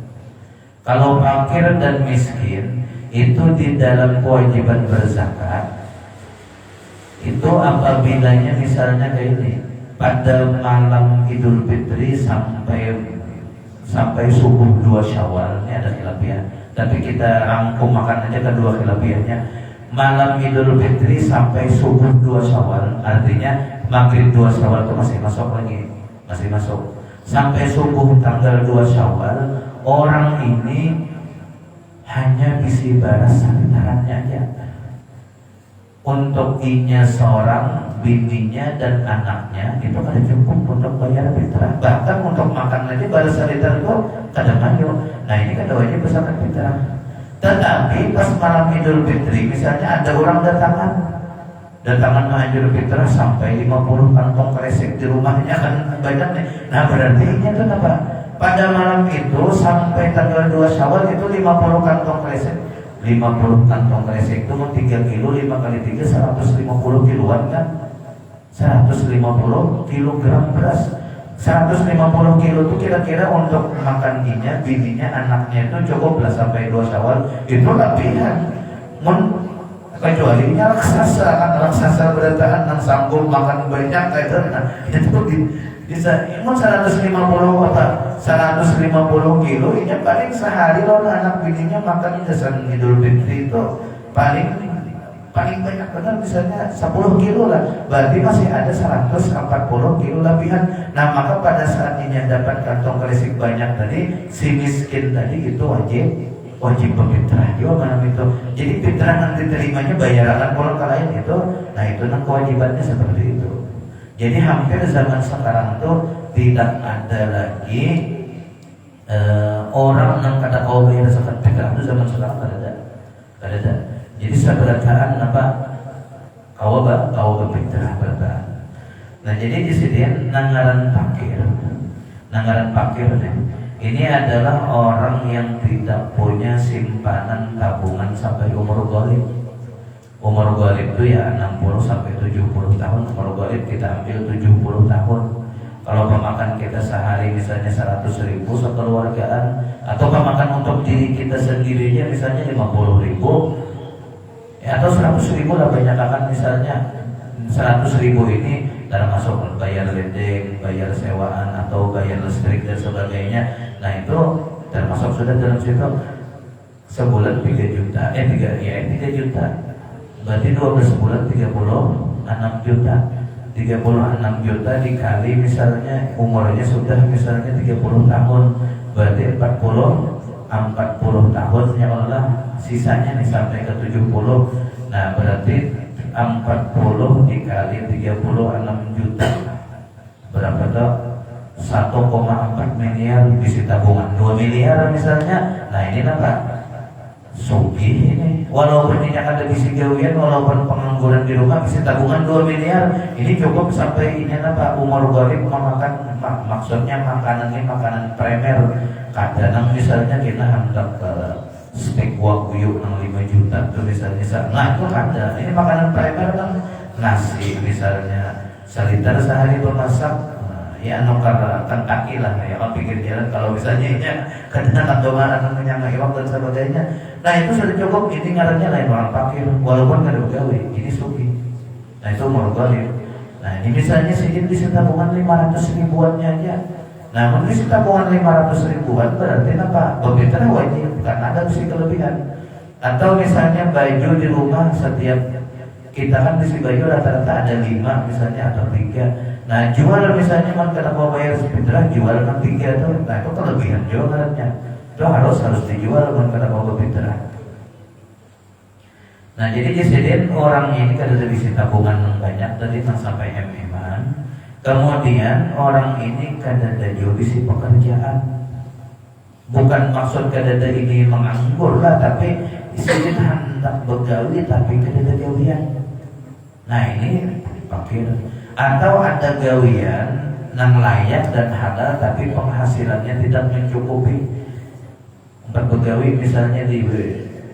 Kalau fakir dan miskin itu di dalam kewajiban berzakat itu apabila misalnya kayak ini pada malam Idul Fitri sampai subuh 2 Syawal, ini ada khilafiah. Tapi kita rangkum makan aja kedua khilafiahnya. Malam Idul Fitri sampai subuh 2 Syawal, artinya maghrib 2 Syawal itu masih masuk lagi, masih masuk. Sampai subuh tanggal 2 Syawal, orang ini hanya bisa baras santarannya aja. Untuk inya seorang, bininya dan anaknya itu kada cukup untuk bayar fitrah. Bahkan untuk makan aja baras santaran itu kadang ayo. Nah ini kan wajib berzakat fitrah. Tetapi pas malam Idul Fitri misalnya ada orang datangan Idul Fitrah sampai 50 kantong kresek di rumahnya kan banyak nih. Nah berarti ini tuh apa? Pada malam itu sampai tanggal 2 Syawal itu 50 kantong kresek. 50 kantong kresek itu mau 3 kilo, 5 kali 3 150 kiloan kan. 150 kilogram beras. 150 kilo itu kira-kira untuk makan bininya, anaknya itu cukup lah sampai 2 Syawal. Itu lebihan. Kecuali raksasa, kan raksasa berataan yang sanggup makan banyak kayak itu. Nah, itu bisa 150 kilo ini paling sehari kalau anak bininya makan jasan Idul Fitri itu paling banyak benar misalnya 10 kilo lah, berarti masih ada 140 kilo lebihan. Nah maka pada saat ini dapat kantong kresek banyak tadi, si miskin tadi itu wajib berfitrah juga mana itu. Jadi fitrah nanti terimanya bayaran orang lain itu. Nah itu kewajibannya seperti itu. Jadi hampir zaman sekarang tuh tidak ada lagi orang yang kata kau bayar zakat fitrah. Itu zaman sekarang kada ada. Jadi seberataan apa kau berfitrah berataan. Nah jadi di sini nangaran fakir nih. Ini adalah orang yang tidak punya simpanan tabungan sampai umur ghalib. Umur ghalib itu ya 60 sampai 70 tahun. Umur ghalib kita ambil 70 tahun. Kalau pemakan kita sehari misalnya 100.000 sekeluargaan, atau pemakan untuk diri kita sendirinya misalnya 50.000, ya, atau 100.000 lah banyak akan misalnya 100.000 ini termasuk bayar ledeng, bayar sewaan atau bayar listrik dan sebagainya. Nah itu termasuk sudah dalam situ. Sebulan 3 juta, 3 juta. Berarti 12 bulan 36 juta. 36 juta dikali misalnya umurnya sudah misalnya 30 tahun, berarti 40 tahun ya Allah, sisanya nih sampai ke 70. Nah berarti 40 dikali 36 juta berapa tuh? 1,4 miliar bisa tabungan 2 miliar misalnya. Nah ini apa? Sugih ini. Walaupun ini ada di Sigawian, walaupun pengangguran di rumah bisa tabungan 2 miliar. Ini cukup sampai ini apa? Umur ghalib memakan, maksudnya makanan primer. Kadang misalnya kita hendak steak wagyu 5 juta tuh misalnya. Nah itu ada. Ini makanan primer kan nasi misalnya saliter sehari bermasak, ya nukar kaki lah ya kan pikir jalan kalau misalnya ya kadang kantongan menyangga iwak dan sebagainya. Nah itu sudah cukup, ini ngarannya lain orang fakir walaupun nggak ada pegawai, ini suki. Nah itu murghalib. Nah ini misalnya sedikit di tabungan 500 ribuannya aja. Nah menurut tabungan 500 ribuan berarti apa? Pemerintah wajib karena ada mesti kelebihan. Atau misalnya baju di rumah setiap kita kan beli baju rata-rata ada 5 misalnya atau 3. Nah jual misalnya kalau mau bayar fitrah jual 3 tuh, nah itu kelebihan jualannya. Itu harus dijual kalau mau fitrah. Nah jadi jadi orang ini kada ada bisi tabungan banyak tadi sampai MM-an. Kemudian orang ini kada ada bisi pekerjaan. Bukan maksud kada ada ini menganggur lah, tapi sedikit hendak begawi tapi kada ada gawian. Nah ini fakir. Atau ada gawian nang layak dan halal tapi penghasilannya tidak mencukupi. Untuk begawi misalnya di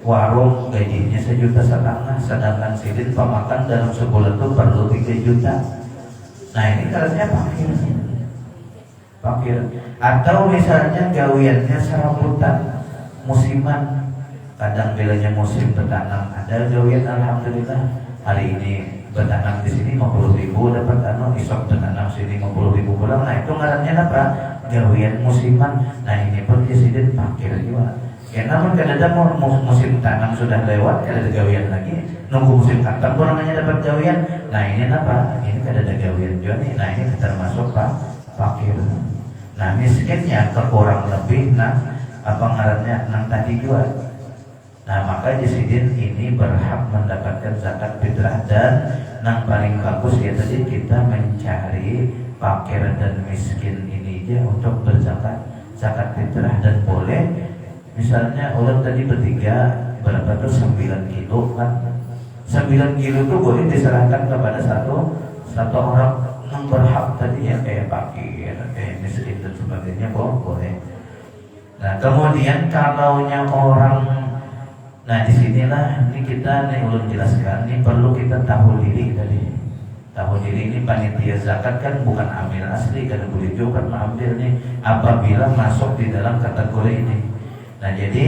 warung gajinya 1,5 juta, sedangkan sidin pemakan dalam sebulan itu perlu 3 juta. Nah ini karena fakir. Atau misalnya gawiannya serabutan musiman, kadang bilanya musim bertanam ada gawian alhamdulillah hari ini bertanam di sini 50.000 dapat isok bertanam sini 50.000 pulang. Nah itu ngarannya apa? Gawian musiman. Nah ini pun presiden fakir juga. Ya namun kadang-kadang musim tanam sudah lewat, kada ada gawian lagi. Nunggu musim tanam pun hanya dapat gawian. Nah ini apa? Ini kada ada gawian juga nih. Nah ini termasuk fakir. Nah miskinnya kekurang lebih apa ngarannya nang tadi juga. Nah maka Jasidin ini berhak mendapatkan zakat fitrah. Dan yang paling bagus ya tadi kita mencari fakir dan miskin ini aja untuk berzakat zakat fitrah. Dan boleh misalnya orang tadi bertiga berapa tuh 9 kilo kan, 9 kilo itu boleh diserahkan kepada satu orang yang berhak tadi ya, kayak fakir, kayak miskin dan sebagainya boleh. Nah kemudian kalaunya orang, nah disinilah ini kita nih ulun jelaskan, ini perlu kita tahu diri tadi. Tahu diri ini panitia zakat kan bukan amil asli, kan boleh juga mengambil nih apabila masuk di dalam kategori ini. Nah jadi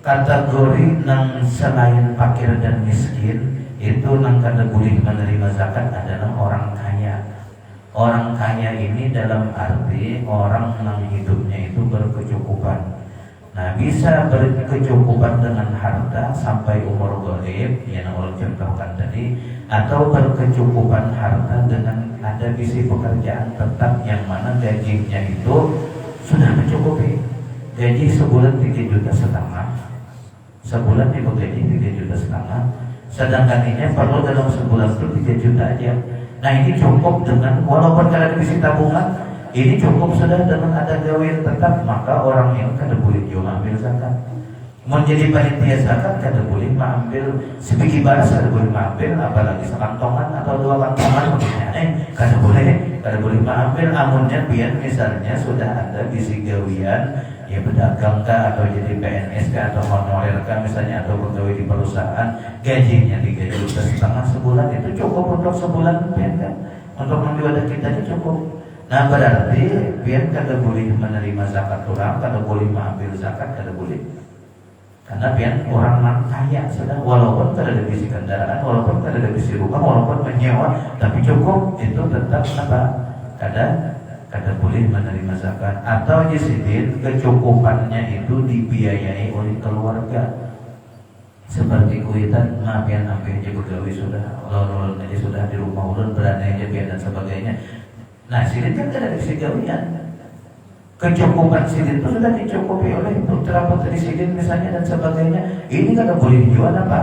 kategori yang selain fakir dan miskin itu yang kada boleh menerima zakat adalah orang kaya. Orang kaya ini dalam arti orang yang hidupnya itu berkecukupan. Nah bisa berkecukupan dengan harta sampai umur ghalib yang Allah contohkan tadi, atau berkecukupan harta dengan ada visi pekerjaan tetap yang mana gajinya itu sudah mencukupi. Gaji sebulan 3,5 juta, sebulan ibu gaji 3,5 juta, sedangkan ini perlu dalam sebulan itu 3 juta aja. Nah ini cukup dengan walaupun kalian visi tabungan, ini cukup sudah dengan ada gawian tetap, maka orang yang kada boleh juga ambil zakat. Menjadi panitia zakat kada boleh mengambil sebiji baras, kada boleh mengambil, apalagi sekantongan atau 2 kantongan kada boleh mengambil. Amunnya biar misalnya sudah ada bisi gawian, ya pedagang kah atau jadi PNS kah atau honorer kah misalnya, atau pegawai di perusahaan gajinya 3,5 juta sebulan, itu cukup untuk sebulan kan? Untuk menjual kita itu cukup. Nah berarti biar kada boleh menerima zakat orang, kada boleh mengambil zakat, kada boleh. Karena biar orang kaya sudah, walaupun kada ada bisi kendaraan, walaupun kada ada bisi rumah, walaupun menyewa, tapi cukup itu tetap apa? Kada boleh menerima zakat. Atau Jasidin kecukupannya itu dibiayai oleh keluarga. Seperti kuitan, maaf ya sampai aja begawi sudah, ulun aja sudah di rumah ulun berada aja biar dan sebagainya. Nah sidin kan tidak bisa gawian. Kecukupan sidin itu sudah dicukupi oleh putra putri sidin misalnya dan sebagainya. Ini kada boleh dijual apa?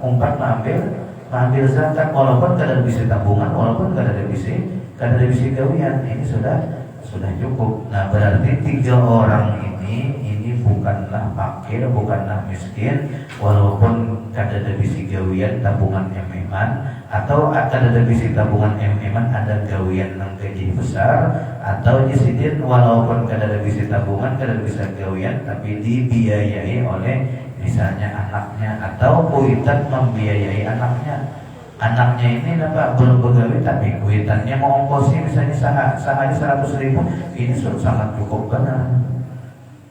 Umpat mengambil zakat, walaupun kada bisa tabungan, walaupun kada ada bisa gawian. Ini sudah cukup. Nah berarti 3 orang ini bukanlah fakir, bukanlah miskin, walaupun kada ada bisi gawian tabungan MM-an, atau kada ada bisi tabungan MM-an ada gawian yang gaji besar, atau Jasidin walaupun kada ada bisi tabungan, kada ada bisa gawian, tapi dibiayai oleh misalnya anaknya, atau kuitan membiayai anaknya. anaknya ini apa belum begawe tapi kuitannya mau ongkosnya misalnya sehari 100.000, ini sangat cukup benar.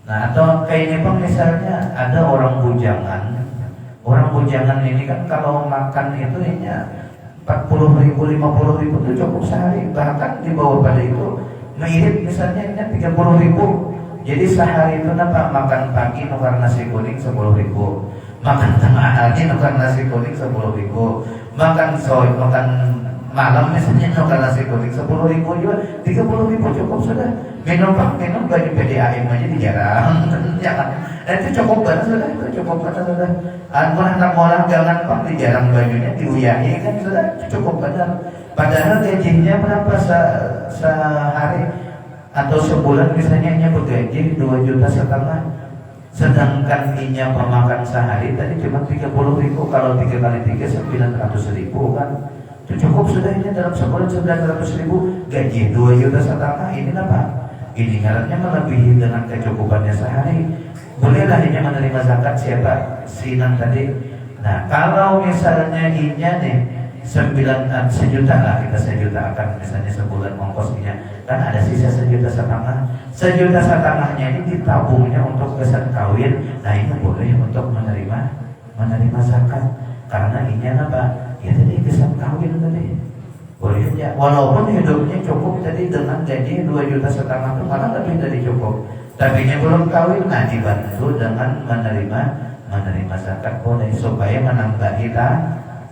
Nah atau kayaknya bang misalnya ada orang bujangan ini kan kalau makan itu ya 40.000 50.000 itu cukup sehari, bahkan di bawah pada itu ngirit misalnya ini 30.000. Jadi sehari itu apa makan pagi nukar nasi kuning 10.000, makan tengah hari nukar nasi kuning 10.000, makan malam misalnya nukar nasi kuning 10.000 juga 30.000 cukup sudah. Minum baju PDAM aja dijarang, jangan. Itu cukup banget sudah, itu cukup banget sudah. Anak orang jangan pak dijarang bajunya diuyahi kan sudah cukup banget. Padahal gajinya berapa sehari atau sebulan misalnya hanya bergaji 2,5 juta, sedangkan inya pemakan sehari tadi cuma 30.000, kalau 3 kali 3 900.000 kan itu cukup sudah. Ini dalam sebulan 900.000 gaji 2,5 juta, ini apa? Ini ngarannya melebihi dengan kecukupannya sehari. Bolehlah inya menerima zakat siapa? Sinan tadi. Nah kalau misalnya inya nih 9 sejuta lah, kita sejuta akan misalnya sebulan ongkosnya kan ada sisa 1,5 juta. 1,5 jutanya ini ditabungnya untuk kesan kawin. Nah ini boleh untuk menerima zakat karena ini apa? Ya tadi kesan kawin tadi boleh aja, walaupun hidupnya cukup tadi dengan gaji 2,5 juta itu malah lebih dari cukup, tapi ini belum kawin. Nah dibantu dengan menerima zakat boleh supaya menambahi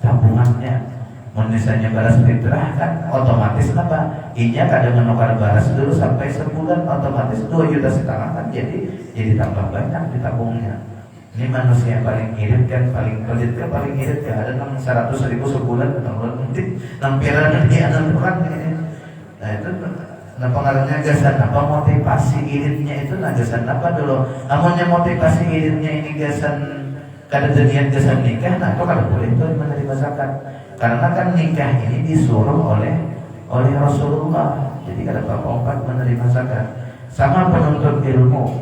tabungannya. Misalnya baras fitrah kan otomatis apa? Inya kadang menukar baras dulu sampai sebulan, otomatis 2,5 juta kan jadi tambah banyak ditabungnya. Ini manusia yang paling irit kan, paling pelit kan, paling irit kan. Ada 100.000 sebulan, nanti nampiran lagi anak orang ini. Nah itu pengaruhnya gasan apa, motivasi iritnya itu gasan apa dulu. Amunnya motivasi iritnya ini gasan kada jadian gasan nikah, nah itu kada boleh itu menerima zakat. Karena kan nikah ini disuruh oleh Rasulullah. Jadi kada apa-apa menerima zakat. Sama penuntut ilmu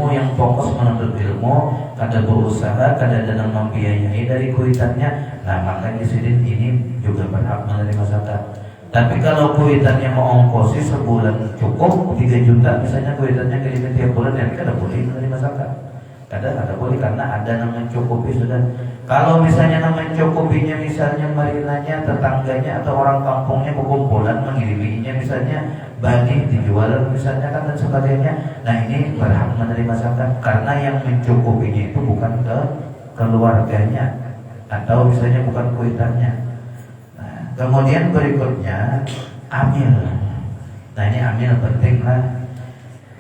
yang fokus menuntut ilmu, kada berusaha, kada dalam membiayai dari kuitannya. Nah maka di sini ini juga berhak menerima zakat. Tapi kalau kuitannya mau ongkosi sebulan cukup 3 juta misalnya kuitannya kirim tiap bulan, ya kada boleh menerima zakat. Kada boleh karena ada nama mencukupi sudah. Kalau misalnya nama mencukupinya misalnya marinanya, tetangganya atau orang kampungnya berkumpulan mengiriminya misalnya bani dijual misalnya kan dan sebagainya. Nah ini berhak menerima zakat karena yang mencukupinya itu bukan keluarganya atau misalnya bukan kuitannya. Nah, kemudian berikutnya amil. Nah ini amil penting lah.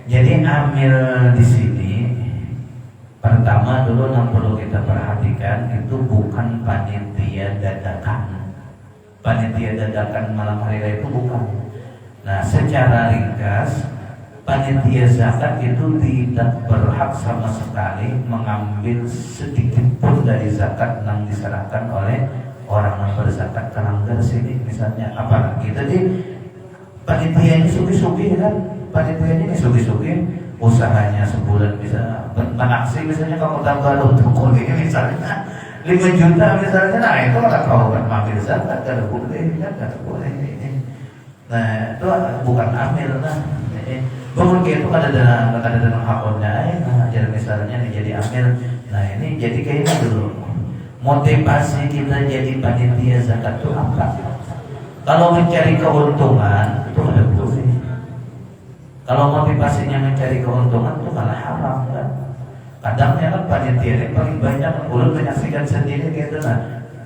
Jadi amil di sini pertama dulu yang perlu kita perhatikan itu bukan panitia dadakan. Panitia dadakan malam hari raya itu bukan. Nah secara ringkas panitia zakat itu tidak berhak sama sekali mengambil sedikit pun dari zakat yang diserahkan oleh orang yang berzakat kelanggar sini misalnya. Apalagi tadi panitia ini sugi-sugi kan, panitia ini sugi-sugi usahanya sebulan bisa beraksi misalnya kamu tambah untuk kuliah misalnya 5 juta misalnya, nah itu orang kau kan ambil zakat kada boleh kan, kada boleh ini. Nah itu bukan amil lah. Bangun itu kada ada hakonnya, nah jadi misalnya nih jadi amil. Nah ini jadi kayaknya dulu motivasi kita jadi panitia zakat itu apa? Kalau mencari keuntungan itu ada boleh. Kalau motivasinya mencari keuntungan itu malah haram kan. Kadangnya kan panitia yang paling banyak ulun menyaksikan sendiri gitu nah.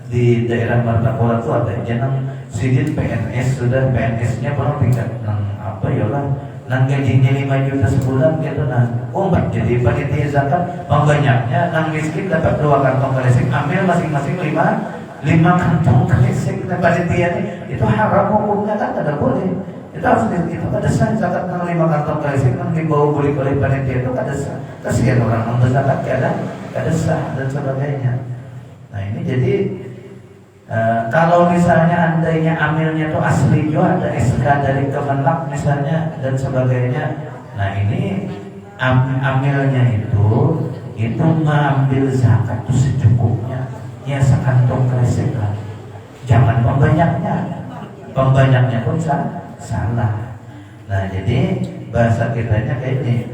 Di daerah Martaputra itu ada jenang sidin PNS, sudah PNS-nya baru tingkat apa ya lah, nang gajinya 5 juta sebulan gitu nah. Jadi panitia zakat banyaknya nang miskin dapat 2 kantong kerisik, ambil masing-masing 5 kantong kerisik. Nah panitia itu haram hukumnya kan tidak boleh. Itu harus itu ada sah zakat nang 5 kantong kerisik nang dibawa beli oleh panitia itu ada sah. Kasihan orang nang berzakat ada sah dan sebagainya. Nah ini jadi kalau misalnya andainya amilnya itu asli juga ada SK dari Kemenlak misalnya dan sebagainya. Nah ini amilnya itu mengambil zakat itu secukupnya. ya sekantong kresek lah. Jangan pembanyaknya pun salah. Nah jadi bahasa kitanya kayak ini,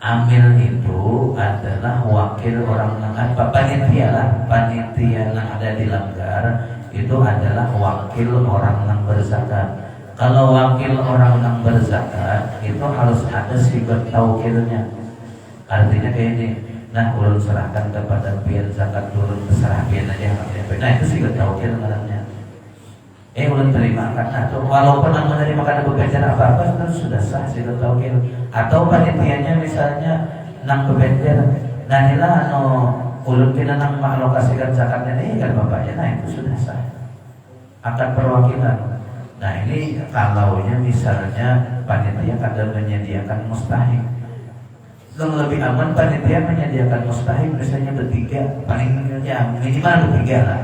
amil itu adalah wakil orang apa panitia lah, panitia yang ada di langgar itu adalah wakil orang yang berzakat. Kalau wakil orang yang berzakat itu harus ada sifat taukilnya. Artinya kayak ini, nah ulun serahkan kepada pian zakat turun terserah pian aja. Nah itu sifat taukil namanya. Ulun terima kan, atau walaupun yang menerima karena bebencer apa-apa itu sudah sah sifat taukil. Atau panitianya misalnya nang bebencer, nah inilah ulun kena nang mengalokasikan zakatnya ini kan bapaknya, nah itu sudah sah. Akan perwakilan. Nah ini kalaunya misalnya panitia kadang menyediakan mustahik, lebih aman panitia menyediakan mustahik misalnya bertiga, paling minimal bertiga lah,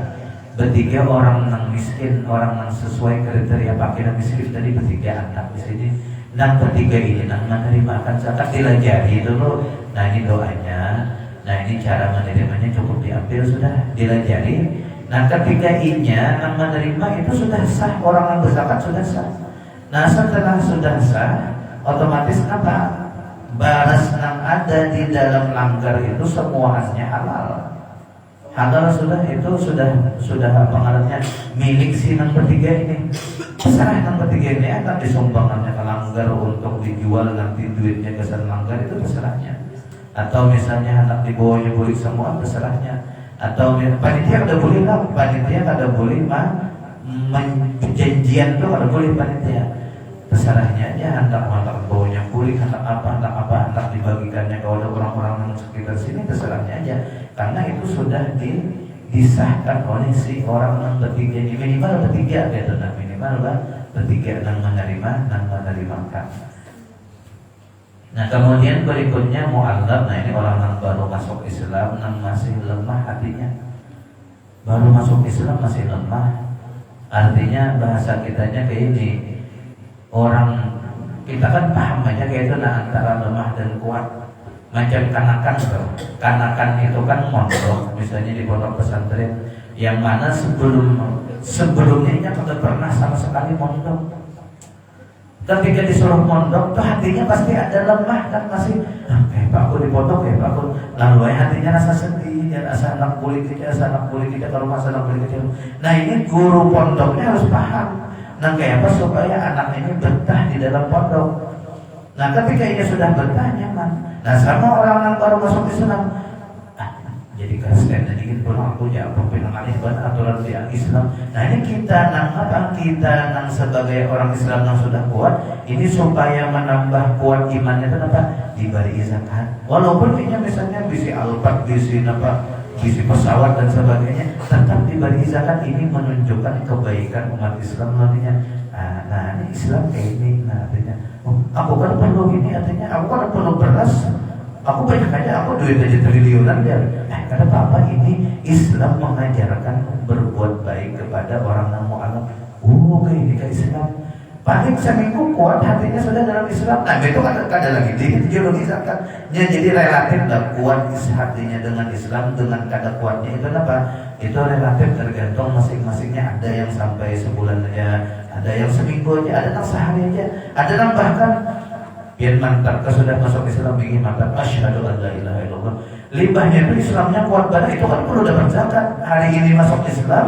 bertiga orang yang miskin, orang yang sesuai kriteria pakiran miskin tadi bertiga anak di sini. Dan bertiga ini yang menerima akan zakat dilajari dulu. Nah ini doanya, nah ini cara menerimanya cukup diambil sudah dilajari. Nah ketika inya yang menerima itu sudah sah, orang yang berzakat sudah sah. Nah setelah sudah sah, otomatis apa? Baras yang ada di dalam langgar itu semuanya halal. Halal sudah, itu sudah apa ngarannya milik si yang bertiga ini. Serah yang bertiga ini akan disumbangkannya ke langgar untuk dijual, nanti duitnya ke langgar itu terserahnya. Atau misalnya anak dibawanya boleh semua terserahnya. Atau panitia kada boleh lah, panitia kada boleh perjanjian tuh kada boleh panitia. Terserahnya aja, hendak bawanya boleh, hendak dibagikannya ke orang-orang yang sekitar sini, terserahnya aja. Karena itu sudah disahkan oleh si orang yang bertiga, minimal bertiga gitu, nah minimal bertiga yang menerimakan. Nah kemudian berikutnya mu'allab. Nah ini orang yang baru masuk Islam, yang masih lemah hatinya, baru masuk Islam masih lemah. Artinya bahasa kitanya kayak ini, orang kita kan paham aja kayak itu, nah antara lemah dan kuat. Macam kanakan tuh, kanakan itu kan mondok, misalnya di pondok pesantren, yang mana sebelumnya ini tidak pernah sama sekali mondok. Ketika disuruh mondok tuh hatinya pasti ada lemah kan, masih Pak aku di pondok Pak aku, lalu hatinya rasa sedih, rasa anak boleh kita kalau masa anak boleh kita. Nah ini guru pondoknya harus paham, nah kayak apa supaya anak ini betah di dalam pondok. Nah ketika ini sudah betah nyaman, nah sama orang yang baru masuk Islam, jadi kasihan dikit pun aku ya pengenalih banget aturan di Islam. Nah ini kita nang sebagai orang Islam yang sudah kuat, ini supaya menambah kuat imannya itu apa? Diberi zakat. Walaupun ini misalnya bisi alpat, bisi pesawat dan sebagainya, tetap diberi zakat. Ini menunjukkan kebaikan umat Islam nantinya. Nah ini Islam kayak ini, nah artinya, aku kan perlu ini, artinya aku kan perlu beras. Aku banyak aja, aku duit aja triliunan ya. Karena apa ini Islam mengajarkan berbuat baik kepada orang yang mu'alaf. Kayak ini kan Islam. Paling seminggu kuat hatinya sudah dalam Islam. Nah itu kan ada lagi diideologisakan. Jadi relatif gak kuat hatinya dengan Islam, dengan kada kuatnya itu apa? Itu relatif tergantung masing-masingnya. Ada yang sampai sebulan aja, ada yang seminggu aja, ada yang sehari aja, ada yang bahkan biar mantap, sudah masuk Islam ingin mantap, asyhadu an la ilaha illallah. Limbahnya itu Islamnya kuat banget, itu kan perlu dapat zakat. Hari ini masuk Islam,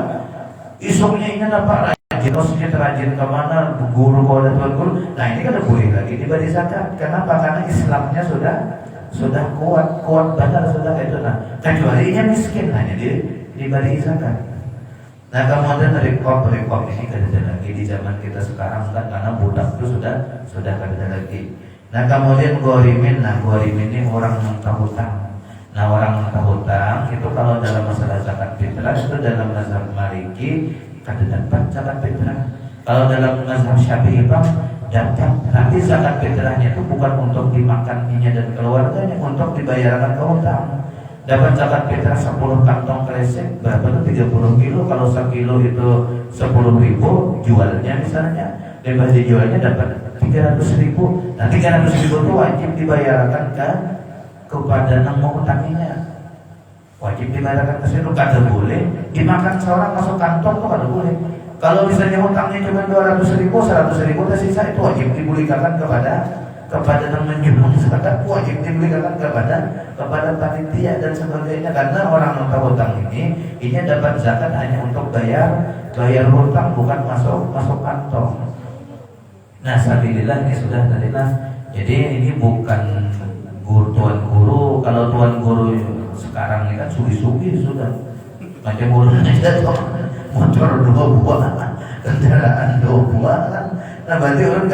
esoknya ini dapat rajin, maksudnya terajin kemana, guru kau dan guru. Nah ini kan boleh lagi diberi zakat. Kenapa? Karena Islamnya sudah kuat banget sudah itu. Nah kecuali nya miskin, hanya diberi zakat. Nah kemudian rekop ini kada lagi di zaman kita sekarang kan, karena budak itu sudah kada lagi. Nah kemudian ghorimin, nah ghorimin ini orang yang hutang. Nah orang yang hutang itu kalau dalam masalah zakat fitrah itu dalam mazhab Maliki kada dapat zakat fitrah. Kalau dalam mazhab Syafi'i dapat, tapi zakat fitrahnya itu bukan untuk dimakannya dan keluarganya, untuk dibayarkan ke hutang. Dapat zakat fitrah 10 kantong kresek, berapa itu 30 kilo. Kalau 1 kilo itu 10.000, jualnya misalnya, bebas dijualnya dapat 300.000. Nah 300.000 itu wajib dibayarkan kepada yang mau utanginya. wajib dibayarkan ke situ. Kada boleh dimakan seorang masuk kantong tuh, kada boleh. Kalau misalnya hutangnya cuma 200.000, 100.000 tersisa, itu wajib diberikan kepada yang menjulung zakat, wajib diberikan kepada panitia dan sebagainya. Karena orang minta hutang ini dapat zakat hanya untuk bayar hutang, bukan masuk kantong. Nah, sabilillah ini sudah tadi lah. Jadi ini bukan tuan guru. Kalau tuan guru sekarang ini kan sugi-sugi sudah. Macam guru aja tuh, motor 2 buah, kendaraan 2 buah kan. Nah, berarti orang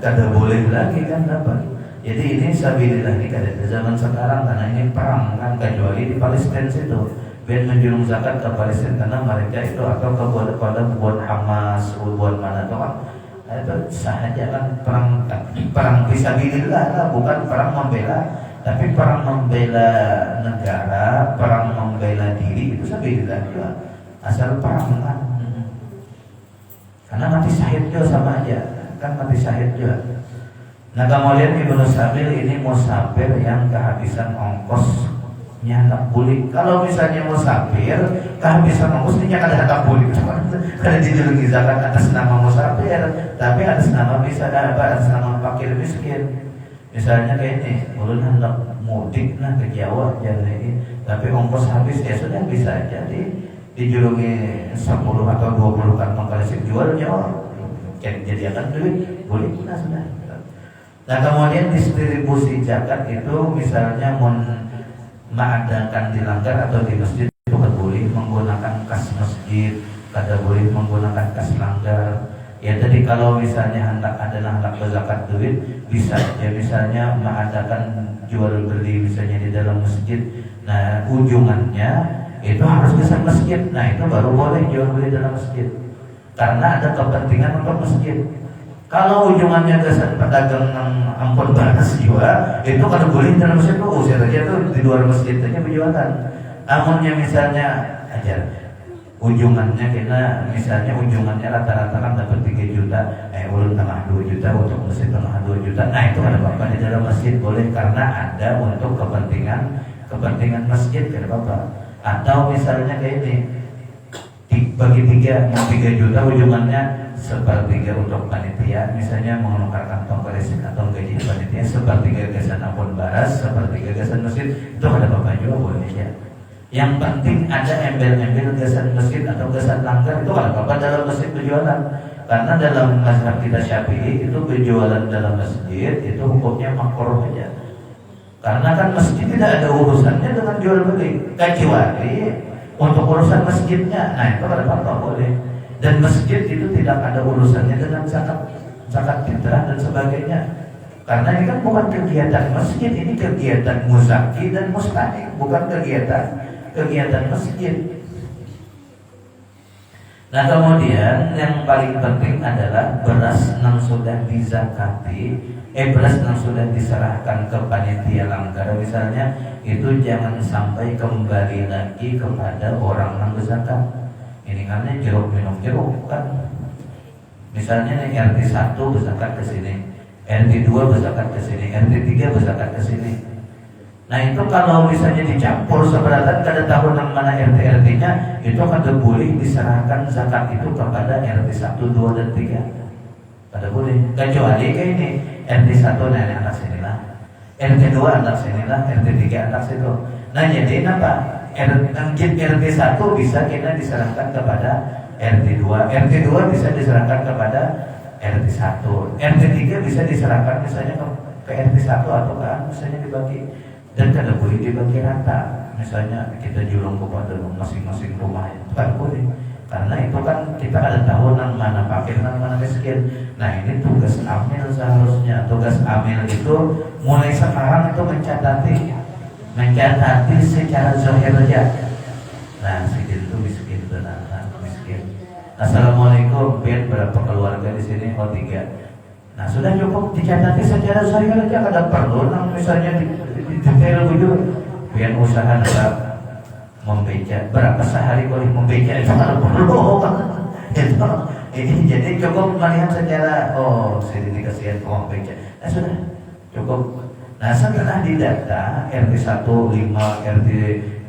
kada boleh lagi kan dapat. Jadi ini sabilillah ini kada di zaman sekarang, karena ini perang kan, kecuali di Palestina situ. Ben menjulung zakat ke Palestina karena mereka itu atau kepada buat Hamas, buat mana tuh kan. Itu sahaja kan perang fisabilillah lah, bukan perang membela, tapi perang membela negara, perang membela diri itu sabilillah juga. Asal perang kan. Karena mati syahid juga sama aja, kan mati syahid juga. Nah, kemudian Ibnu Sabil ini musafir yang kehabisan ongkosnya tak boleh. Kalau misalnya musafir kehabisan ongkosnya kada tak boleh. Kada dijuluki zakat atas nama musafir, tapi atas nama atas nama fakir miskin. Misalnya kayak ini, ulun hendak mudik ke Jawa jalan ini, tapi ongkos habis, ya sudah bisa jadi dijuluki 10 atau 20 kantong kalisik jual Jawa. Jadi akan duit boleh kita sudah. Nah, kemudian distribusi zakat itu misalnya mengadakan di langgar atau di masjid itu kan boleh menggunakan kas masjid, kada boleh menggunakan kas langgar. Ya tadi kalau misalnya hendak berzakat duit bisa ya, misalnya mengadakan jual beli misalnya di dalam masjid. Nah, ujungannya itu harus ke masjid. Nah, itu baru boleh jual beli dalam masjid. Karena ada kepentingan untuk masjid. Kalau ujungannya kesan pedagang ampun batas juga, itu kalau boleh dalam masjid tuh usir aja tuh di luar masjid aja berjualan. Namunnya misalnya aja ujungannya kena misalnya ujungannya rata-rata kan dapat 3 juta, ulun tengah 2 juta untuk masjid tengah 2 juta. Nah, itu ada apa-apa di dalam masjid boleh karena ada untuk kepentingan masjid, kada apa-apa. Atau misalnya kayak ini dibagi 3, yang 3 juta ujungannya 1/3 untuk panitia, misalnya mengeluarkan kantong kalisik atau gaji panitia, 1/3 gasan abon baras, 1/3 gasan masjid, itu ada apa juga boleh ya. Yang penting ada embel-embel gasan masjid atau gasan langgar, itu ada apa dalam masjid berjualan. Karena dalam mazhab kita Syafi'i itu berjualan dalam masjid itu hukumnya makruh aja. Karena kan masjid tidak ada urusannya dengan jual beli, kecuali untuk urusan masjidnya. Nah, itu ada apa boleh. Dan masjid itu tidak ada urusannya dengan zakat fitrah dan sebagainya. Karena ini kan bukan kegiatan masjid, ini kegiatan muzaki dan mustahik, bukan kegiatan masjid. Nah, kemudian yang paling penting adalah beras yang sudah dizakati, beras yang sudah diserahkan ke panitia langgar misalnya, itu jangan sampai kembali lagi kepada orang yang berzakat. Ini karena jeruk minum jeruk kan. Misalnya nih RT 1 berzakat ke sini, RT 2 berzakat ke sini, RT 3 berzakat ke sini. Nah, itu kalau misalnya dicampur seberatan kada tahu yang mana RT-nya, itu kada boleh diserahkan zakat itu kepada RT 1, 2 dan 3. Kada boleh. Kecuali kayak ini, RT 1 nenek anak sinilah, RT 2 anak sinilah, RT 3 anak situ. Nah, jadi apa? RT 1 bisa kita diserahkan kepada RT 2, RT 2 bisa diserahkan kepada RT 1, RT 3 bisa diserahkan misalnya ke RT 1 atau ke misalnya dibagi. Dan kada boleh dibagi rata. Misalnya kita julung kepada masing-masing rumah, itu kan boleh. Karena itu kan kita ada tahu nang mana fakir nang mana miskin. Nah, ini tugas amil seharusnya. Tugas amil itu mulai sekarang itu mencatati secara zahir aja. Nah, miskin itu miskin, benar miskin. Assalamualaikum, Ben berapa keluarga di sini? Oh, 3. Nah, sudah cukup dicatati secara zahir aja. Kada perlu nang misalnya detail begitu. Ben usaha nak membeca berapa sehari boleh membeca itu kalau perlu. Ini jadi cukup melihat secara sini kasihan kau membeca. Nah, sudah cukup. Nah, setelah didata RT 1, 5, RT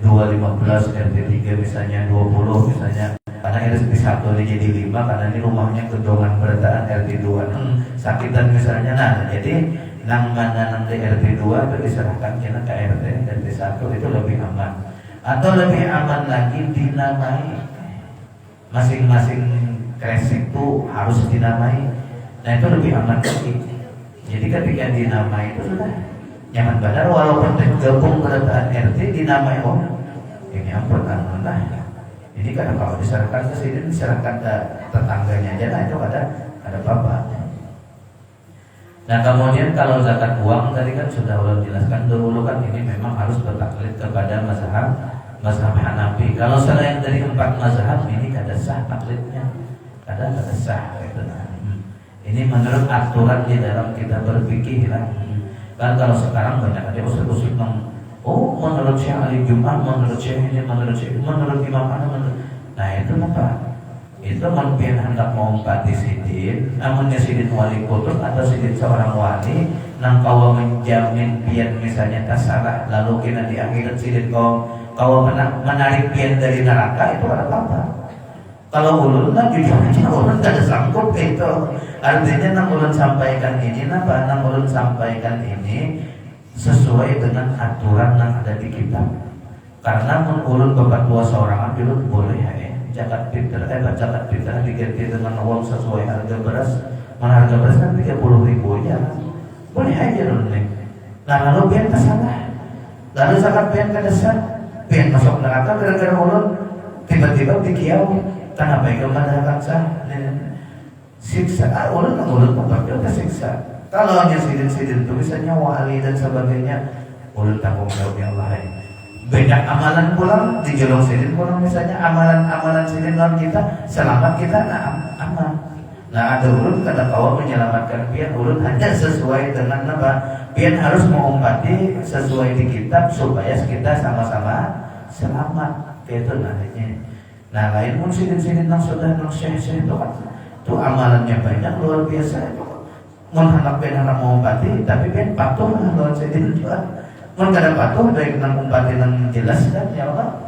215, RT 3 misalnya 20 misalnya, karena RT 1 ini jadi 5 karena ini rumahnya gedongan berdaan, RT 2 sakitan misalnya. Nah jadi nang mana nang di RT 2 itu diserahkan kena ke RT 1 itu lebih aman. Atau lebih aman lagi dinamai, masing-masing kresek itu harus dinamai. Nah itu lebih aman lagi. Jadi ketika dinamai itu sudah nyaman benar, walaupun tergabung berdasarkan RT dinamai, oh ini ampun lah. Jadi kadang kalau diserahkan ke sini, diserahkan ke tetangganya aja, nah itu ada apa-apa. Nah kemudian kalau zakat uang tadi kan sudah ulun jelaskan dulu kan ini memang harus bertaklid kepada mazhab Hanafi. Kalau selain dari 4 mazhab ini kada sah taklidnya, kada sah gitu. Ini menurut aturan di dalam kita berfikih lah. Kan kalau sekarang banyak ada usul-usul menurut Syekh Ali Jumat, menurut Syekh ini, menurut Imam Ahmad. Nah itu apa? Itu mungkin hendak mengumpati sidin, namunnya sidin wali kutub atau sidin seorang wali, nang kawa menjamin pian misalnya tak salah, lalu kena di akhirat sidin kawa menarik pian dari neraka, itu ada apa? Kalau ulun lah jujur aja ulun tidak sanggup itu. Artinya nang ulun sampaikan ini napa? Nang ulun sampaikan ini sesuai dengan aturan yang ada di kitab. Karena ulun bapak tua seorang ulun boleh zakat fitrah, zakat fitrah diganti dengan uang sesuai harga beras. Mana harga beras kan 30.000 aja. Boleh aja ulun. Nah lalu pian salah. Lalu zakat pian kadasar, pian masuk neraka gara-gara ulun tiba-tiba dikiau. Kenapa itu mengadakan sah? Siksa, ulun tempatnya tersiksa. Kalau hanya sidin-sidin itu misalnya wali dan sebagainya, ulun tanggung jawab yang lain. Banyak amalan pulang dijelong sidin pulang misalnya amalan sidin non kita selamat kita aman. Nah ada ulun kada kawa menyelamatkan pian, ulun hanya sesuai dengan apa? Pian harus mengumpati sesuai di kitab supaya kita sama-sama selamat. Itu namanya. Nah lain pun sidin-sidin yang sudah syekh-syekh itu kan itu amalannya banyak luar biasa itu. Mun hendak mengumpati tapi ben patuh lah lawan sidin itu. Mun kada patuh dari nang umpati nang jelas kan ya apa?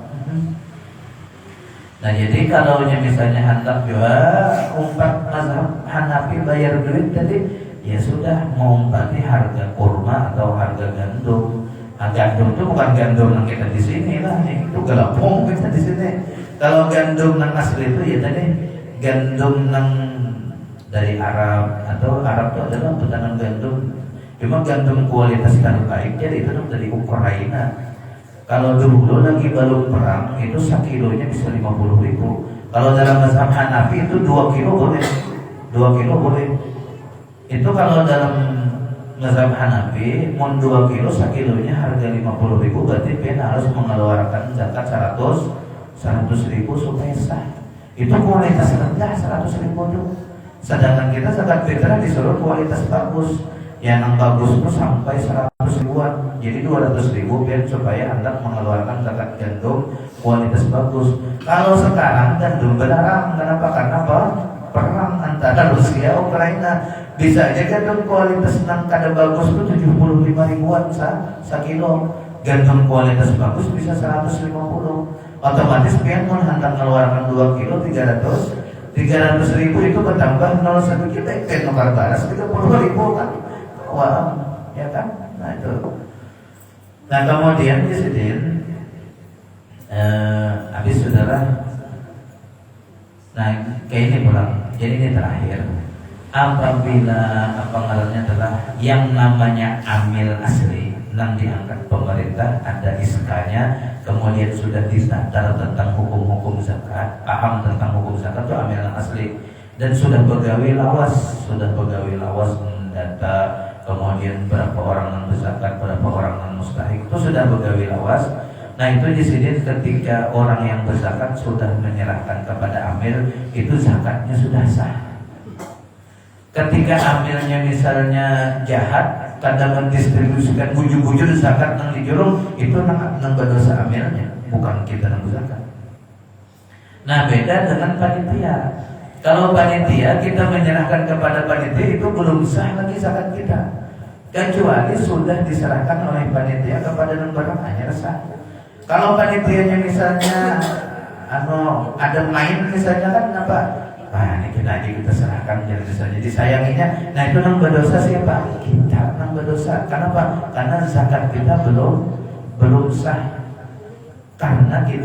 Nah jadi kalau misalnya hendak juga umpat mazhab Hanafi bayar duit tadi ya sudah mengumpati harga kurma atau harga gandum. Nah, gandum itu bukan gandum yang kita di sini lah, itu gelapung kita di sini. Kalau gandum yang asli itu ya tadi gandum yang dari Arab atau Arab itu adalah petangan gandum. Cuma gandum kualitas terbaik jadi itu dari Ukraina. Kalau dulu lagi belum perang itu sekilonya bisa 50.000. Kalau dalam mazhab Hanafi itu 2 kilo boleh. 2 kilo boleh. Itu kalau dalam mazhab Hanafi mon 2 kilo sekilonya harga 50.000 berarti dia harus mengeluarkan zakat 100.000 supaya sah. Itu kualitas rendah 100.000 itu. Sedangkan kita zakat fitrah disuruh kualitas bagus. Yang bagus itu sampai 100.000-an. Jadi 200.000 biar supaya hendak mengeluarkan zakat gandum kualitas bagus. Kalau sekarang gandum belarang, kenapa? Karena apa? Perang antara Rusia Ukraina. Bisa aja gandum kualitas nang kada bagus itu 75.000-an sekilo. Gandum kualitas bagus bisa 150. Otomatis pian mun hendak mengeluarkan 2 kilo 300.000 itu bertambah 0,1 kita ikan nukar baras 30.000 kan. Wah, ya kan? Nah itu. Nah kemudian disini habis saudara. Nah kayak ini pulang. Jadi ini terakhir. Apabila apa ngarannya adalah yang namanya amil asli yang diangkat pemerintah ada iskanya, kemudian sudah disadar tentang hukum-hukum zakat, paham tentang hukum zakat itu amil asli dan sudah pegawai lawas mendata, kemudian berapa orang yang berzakat, berapa orang yang mustahik itu sudah pegawai lawas. Nah itu di sini ketika orang yang berzakat sudah menyerahkan kepada amil itu zakatnya sudah sah. Ketika amilnya misalnya jahat, kada mendistribusikan bujur-bujur zakat nang dijurung, itu nang berdosa amilnya, bukan kita nang zakat. Nah beda dengan panitia. Kalau panitia kita menyerahkan kepada panitia itu belum sah lagi zakat kita, kecuali sudah diserahkan oleh panitia kepada nang barang hanya sah. Kalau panitianya misalnya ada main misalnya kan apa? Nah, ini kita serahkan jadi misalnya disayanginya. Nah, itu nambah dosa siapa? Kita nambah dosa. Kenapa? Karena zakat kita belum sah. Karena kita